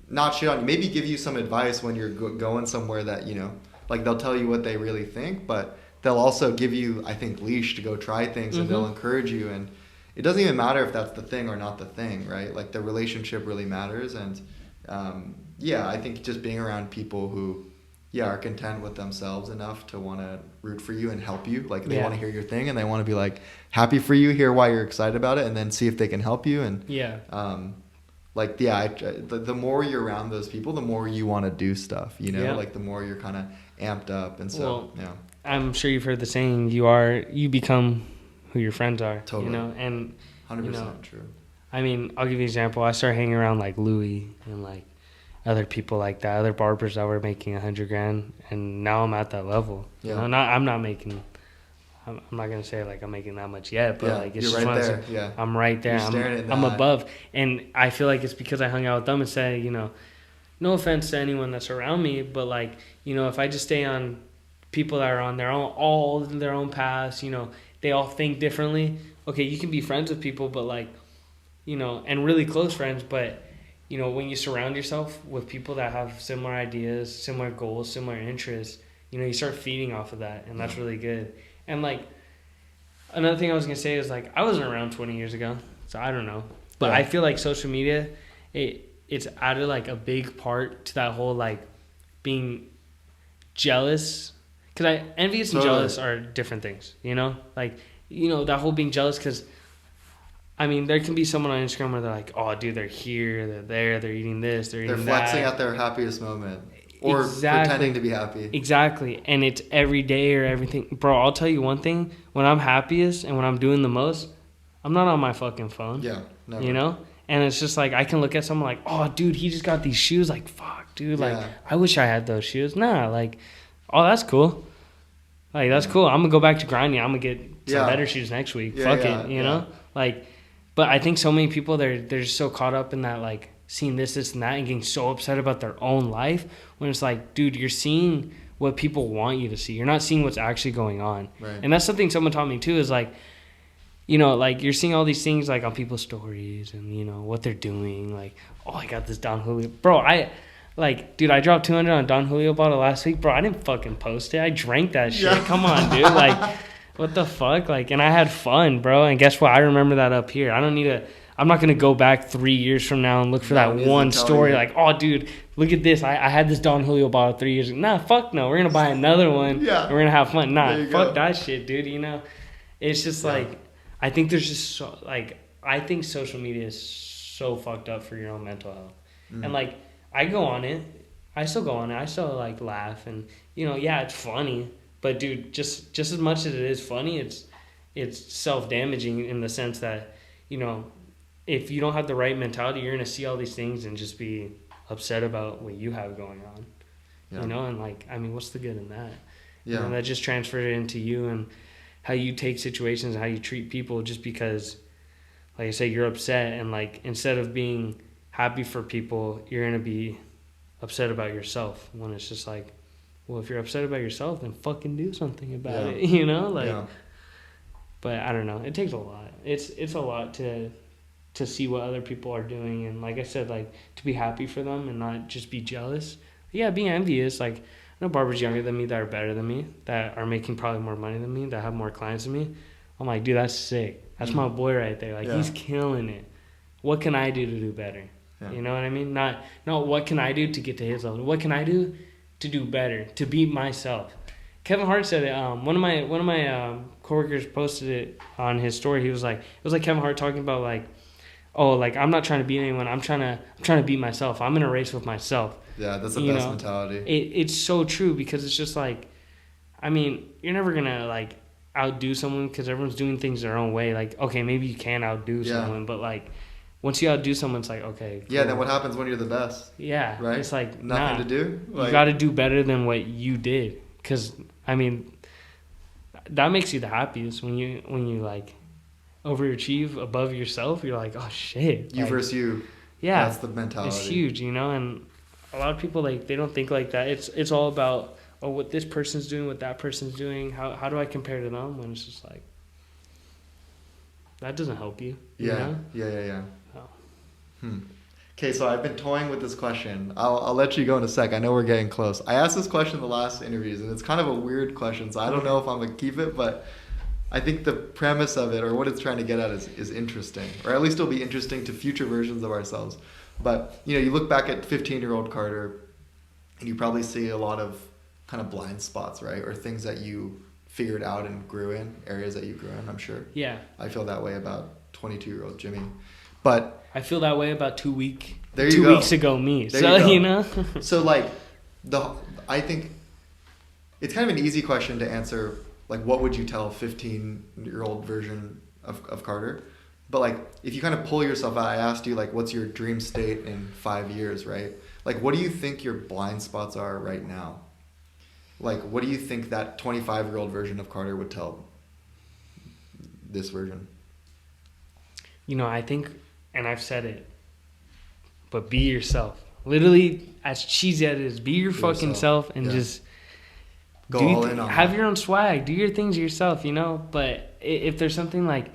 not shit on you, maybe give you some advice when you're going somewhere that, you know, like they'll tell you what they really think, but they'll also give you, I think, leash to go try things, and they'll encourage you, and it doesn't even matter if that's the thing or not the thing, right? Like the relationship really matters. And I think just being around people who are content with themselves enough to want to root for you and help you. Like they want to hear your thing and they want to be like happy for you, hear why you're excited about it, and then see if they can help you. And the more you're around those people, the more you want to do stuff, you know, like the more you're kind of amped up. And so, I'm sure you've heard the saying, you become who your friends are. Totally. You know, and 100% you know, true. I mean, I'll give you an example. I started hanging around like Louis and like other people like that, other barbers that were making $100,000, and now I'm at that level. Yeah. You know, I'm not gonna say like I'm making that much yet, but like it's you're just right there. Yeah, I'm right there. I'm above, and I feel like it's because I hung out with them and said, you know, no offense to anyone that's around me, but like, you know, if I just stay on people that are on their own, all their own paths, you know, they all think differently. Okay, you can be friends with people, but like, you know, and really close friends, but you know, when you surround yourself with people that have similar ideas, similar goals, similar interests, you know, you start feeding off of that, and that's really good. And like another thing I was gonna say is like I wasn't around 20 years ago, so I don't know, but I feel like social media, it's added like a big part to that whole like being jealous, because envious and jealous are different things, you know, like, you know, that whole being jealous, because I mean, there can be someone on Instagram where they're like, oh, dude, they're here, they're there, they're eating this, they're eating that. They're flexing at their happiest moment. Or pretending to be happy. Exactly. And it's every day or everything. Bro, I'll tell you one thing. When I'm happiest and when I'm doing the most, I'm not on my fucking phone. Yeah, never. You know? And it's just like, I can look at someone like, oh, dude, he just got these shoes. Like, fuck, dude. Like, I wish I had those shoes. Nah, like, oh, that's cool. Like, that's cool. I'm going to go back to grinding. I'm going to get some better shoes next week. Fuck it, you know? Like, but I think so many people, they're just so caught up in that, like, seeing this, and that, and getting so upset about their own life, when it's like, dude, you're seeing what people want you to see. You're not seeing what's actually going on. Right. And that's something someone taught me too, is like, you know, like you're seeing all these things like on people's stories and, you know, what they're doing. Like, oh, I got this Don Julio. Bro, dude, I dropped 200 on Don Julio bottle last week. Bro, I didn't fucking post it. I drank that shit. Yeah. Come on, dude. Like, what the fuck? Like, and I had fun, bro. And guess what? I remember that up here. I'm not going to go back 3 years from now and look for that one story like, oh, dude, look at this. I had this Don Julio bottle 3 years ago. Nah, fuck no. We're going to buy another one. Yeah. And we're going to have fun. Nah, fuck that shit, dude. You know, it's just like, I think there's just so, like, I think social media is so fucked up for your own mental health. And like, I go on it. I still go on it. I still like laugh. And, you know, yeah, it's funny. But, dude, just as much as it is funny, it's self-damaging in the sense that, you know, if you don't have the right mentality, you're going to see all these things and just be upset about what you have going on. Yeah. You know, and like, I mean, what's the good in that? Yeah. And that just transferred into you and how you take situations and how you treat people, just because, like I say, you're upset, and like, instead of being happy for people, you're going to be upset about yourself, when it's just like, well, if you're upset about yourself, then fucking do something about it, you know? Like, but I don't know. It takes a lot. It's a lot to see what other people are doing, and like I said, like, to be happy for them and not just be jealous. Yeah, being envious. Like, I know barbers younger than me that are better than me, that are making probably more money than me, that have more clients than me. I'm like, dude, that's sick. That's my boy right there. Like, he's killing it. What can I do to do better? Yeah. You know what I mean? Not what can I do to get to his level. What can I do to do better, to beat myself? Kevin Hart said it. One of my coworkers posted it on his story. He was like, it was like Kevin Hart talking about like, oh, like, I'm not trying to beat anyone. I'm trying to beat myself. I'm in a race with myself. Yeah, that's the best mentality. It's so true, because it's just like, I mean, you're never going to, like, outdo someone, because everyone's doing things their own way. Like, okay, maybe you can outdo someone, but, like, once you outdo someone, it's like, okay. Cool. Yeah, then what happens when you're the best? Yeah. Right? It's like, nothing to do? Like, you got to do better than what you did. Because, I mean, that makes you the happiest when you like, overachieve above yourself. You're like, oh shit, you like, versus you. Yeah, that's the mentality. It's huge, you know. And a lot of people, like, they don't think like that. It's all about, oh, what this person's doing, what that person's doing, how do I compare to them, when it's just like, that doesn't help you. You know? Yeah. Oh. Okay, so I've been toying with this question. I'll let you go in a sec. I know we're getting close. I asked this question in the last interviews, and it's kind of a weird question, so I don't know if I'm gonna keep it, but I think the premise of it, or what it's trying to get at, is interesting, or at least it'll be interesting to future versions of ourselves. But, you know, you look back at 15-year-old Carter, and you probably see a lot of kind of blind spots, right? Or things that you figured out and grew in, areas that you grew in, I'm sure. Yeah. I feel that way about 22-year-old Jimmy. But I feel that way about 2 weeks ago me. There so, you know. So, like, I think it's kind of an easy question to answer. Like, what would you tell a 15-year-old version of Carter? But, like, if you kind of pull yourself out, I asked you, like, what's your dream state in 5 years, right? Like, what do you think your blind spots are right now? Like, what do you think that 25-year-old version of Carter would tell this version? You know, I think, and I've said it, but be yourself. Literally, as cheesy as it is, be your fucking self, and just go all in on have your own swag. Do your things yourself, you know? But if there's something like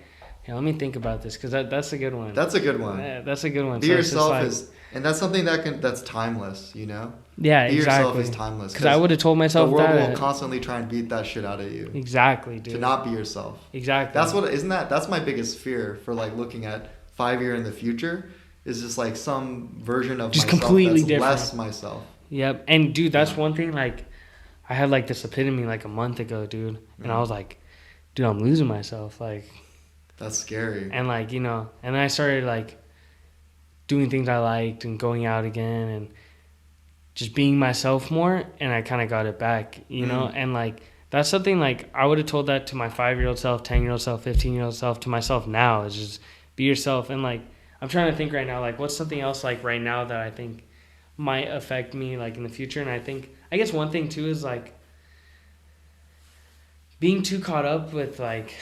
Yeah, let me think about this because that's a good one. That's a good one. Yeah, that's a good one. Be So it's just yourself like, and that's something that's timeless, you know? yeah, Be exactly. yourself is timeless. Because I would have told myself the world that. will constantly try and beat that shit out of you. Exactly, dude. To not be yourself. Exactly. That's my biggest fear for like looking at 5 years in the future is just like some version of just myself completely that's different. less myself. Yep. And dude, that's one thing, like, I had like this epitome like a month ago, dude. And I was like, dude, I'm losing myself. Like, that's scary. And like, and then I started like doing things I liked and going out again and just being myself more. And I kind of got it back, you know? And like, that's something like I would have told that to my 5-year-old self, 10-year-old self, 15-year-old self, to myself now is just be yourself. And like, I'm trying to think right now, like what's something else like right now that I think might affect me like in the future. And I guess one thing too is like being too caught up with like,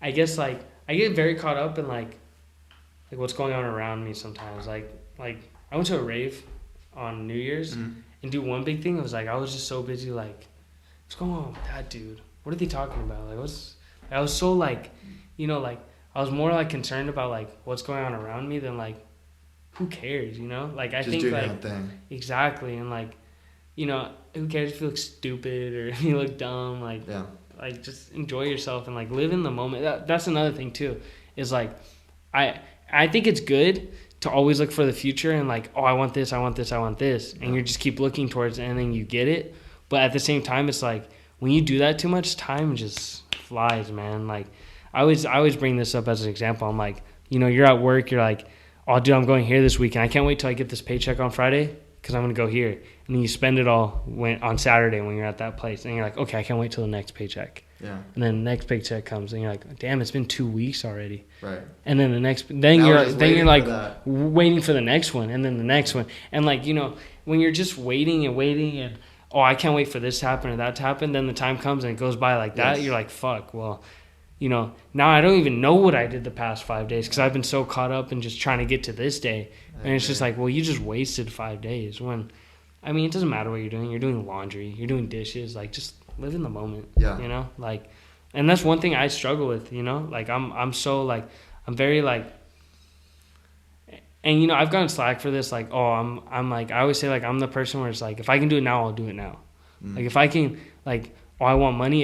I guess like I get very caught up in like what's going on around me sometimes. Like I went to a rave on New Year's and do one big thing. It was like I was just so busy like, what's going on with that dude? What are they talking about? Like I was so like, like I was more like concerned about like what's going on around me than like who cares, Like I just think do like your own thing. Exactly, and like, who cares if you look stupid or if you look dumb? Like, yeah. Like just enjoy yourself and like live in the moment. That's another thing too. Is like, I think it's good to always look for the future and like, oh, I want this, I want this, I want this, and you just keep looking towards it and then you get it. But at the same time, it's like when you do that too much, time just flies, man. Like I always bring this up as an example. I'm like, you're at work, you're like, oh, dude, I'm going here this weekend. I can't wait till I get this paycheck on Friday because I'm going to go here. And then you spend it all on Saturday when you're at that place. And you're like, okay, I can't wait till the next paycheck. Yeah. And then the next paycheck comes and you're like, damn, it's been 2 weeks already. Right. And then you're like waiting for the next one and then the next one. And like, when you're just waiting and oh, I can't wait for this to happen or that to happen, then the time comes and it goes by like that. Yes. You're like, fuck, well, now I don't even know what I did the past 5 days because I've been so caught up in just trying to get to this day. And it's just like, well, you just wasted 5 days when, it doesn't matter what you're doing. You're doing laundry, you're doing dishes, like just live in the moment, like, and that's one thing I struggle with, like I'm so like, I'm very like, and I've gotten slack for this, like, oh, I'm like, I always say like, I'm the person where it's like, if I can do it now, I'll do it now. Like if I can, like, oh, I want money.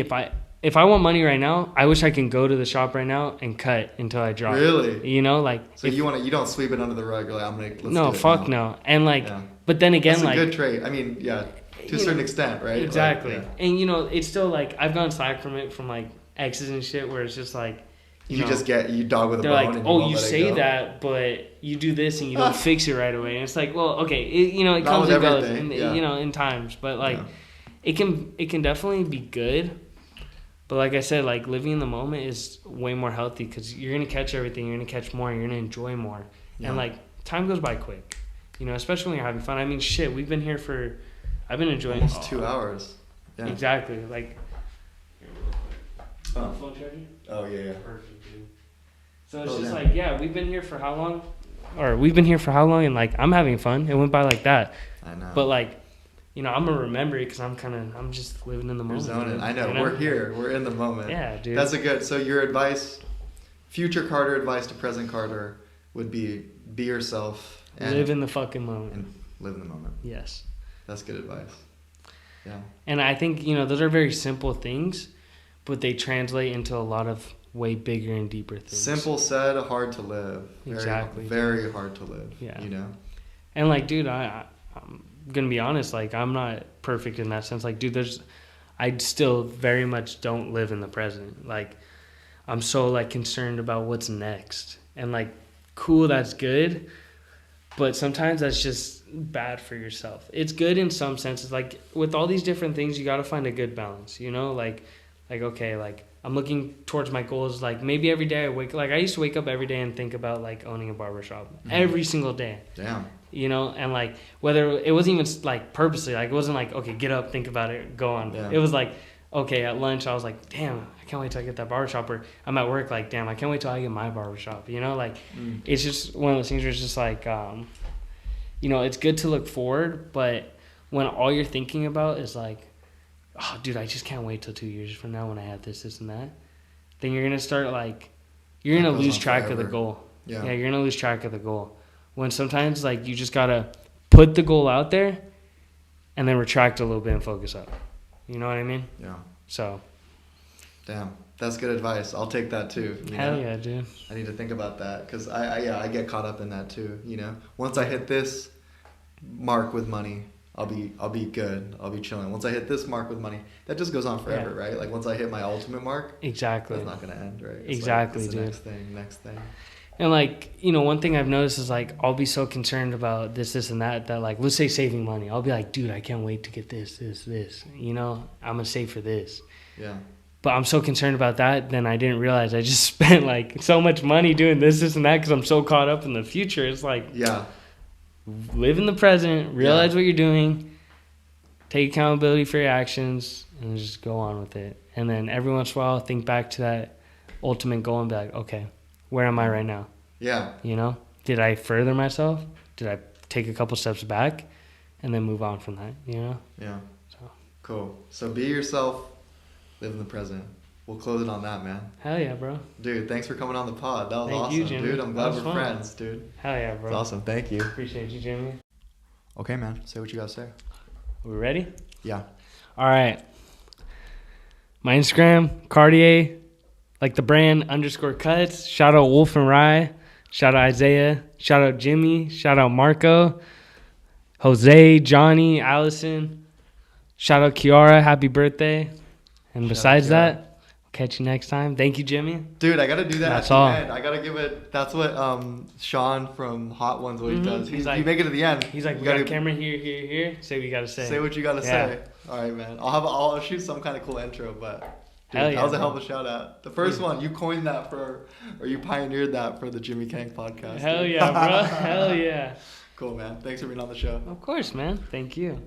If I want money right now, I wish I can go to the shop right now and cut until I drop. Really? Like. So you don't sweep it under the rug. You're like, let's no, do it fuck now. No. And like, but then again, that's like. a good trait. To a certain extent, right? Exactly. Like, And it's still like, I've gotten slack from it from like exes and shit where it's just like. You dog with a bone. They're like, and oh, you say that, but you do this and you don't fix it right away. And it's like, well, okay, it comes and goes, in times, but like, it can definitely be good. But like I said, like living in the moment is way more healthy because you're going to catch everything. You're going to catch more. And you're going to enjoy more. Yeah. And like time goes by quick, especially when you're having fun. Shit, I've been enjoying almost 2 hours. Yeah. Exactly. Like, phone charger? Oh, yeah. Perfect, dude. So it's just like, yeah, we've been here for how long? And like, I'm having fun. It went by like that. I know. But like, I'm gonna remember it because I'm just living in the moment. Zoning. I know. We're here. We're in the moment. Yeah, dude. That's so your advice, future Carter advice to present Carter would be yourself. And live in the fucking moment. And live in the moment. Yes. That's good advice. Yeah. And I think, those are very simple things, but they translate into a lot of way bigger and deeper things. Simple said, hard to live. Exactly. Very hard to live. Yeah. And like, dude, I'm gonna be honest, like I'm not perfect in that sense. Like, dude, I still very much don't live in the present. Like, I'm so like concerned about what's next. And like, cool, that's good, but sometimes that's just bad for yourself. It's good in some senses. Like with all these different things, you got to find a good balance, like okay, like I'm looking towards my goals. Like maybe every day I used to wake up every day and think about like owning a barbershop every single day. Damn. And like whether it wasn't even like purposely, like it wasn't like, okay, get up, think about it, go on. Yeah. It was like, okay, at lunch I was like, damn, I can't wait till I get that barbershop. Or I'm at work like, damn, I can't wait till I get my barbershop. It's just one of those things where it's just like, it's good to look forward, but when all you're thinking about is like, oh, dude, I just can't wait till 2 years from now when I have this and that. then you're gonna start like you're gonna lose track of the goal. Yeah, you're gonna lose track of the goal. When sometimes like you just gotta put the goal out there, and then retract a little bit and focus up. You know what I mean? Yeah. So. Damn, that's good advice. I'll take that too. Hell yeah, dude. I need to think about that because I get caught up in that too. You know, once I hit this mark with money, I'll be good. I'll be chilling. Once I hit this mark with money, that just goes on forever, right? Like once I hit my ultimate mark, exactly, that's not gonna end, right? It's exactly, like, it's dude. Next thing. And like, you know, one thing I've noticed is like I'll be so concerned about this and that like let's say saving money. I'll be like, dude, I can't wait to get this. You know, I'm gonna save for this. Yeah. But I'm so concerned about that, then I didn't realize I just spent like so much money doing this and that because I'm so caught up in the future. It's like, live in the present, realize what you're doing, take accountability for your actions, and just go on with it. And then every once in a while, think back to that ultimate goal and be like, okay, where am I right now? Yeah. You know, did I further myself? Did I take a couple steps back and then move on from that, you know? Yeah. So Cool. So be yourself, live in the present. We'll close it on that, man. Hell yeah, bro. Dude, thanks for coming on the pod. That was awesome. Thank you, Jimmy. Dude, I'm glad we're fun. friends, dude. Hell yeah, bro. It's awesome. Thank you. Appreciate you, Jimmy. Okay, man. Say what you gotta say. We ready? Yeah. All right. My Instagram, Cartier, like the brand, _cuts. Shout out Wolf and Rye. Shout out Isaiah. Shout out Jimmy. Shout out Marco. Jose, Johnny, Allison. Shout out Kiara. Happy birthday. And besides that, I'll catch you next time. Thank you, Jimmy. Dude, I gotta do that That's at the all. end. I gotta give it. That's what Sean from Hot Ones what he does. He's like, you make it to the end. He's like, you we got a camera here. Say what you gotta say. Say what you gotta say. All right, man. I'll shoot some kind of cool intro, but dude, that was a hell of a shout out. The first one, you coined that or you pioneered that for the Jimmy Kang podcast. Hell dude. yeah, bro. Hell yeah. Cool, man. Thanks for being on the show. Of course, man. Thank you.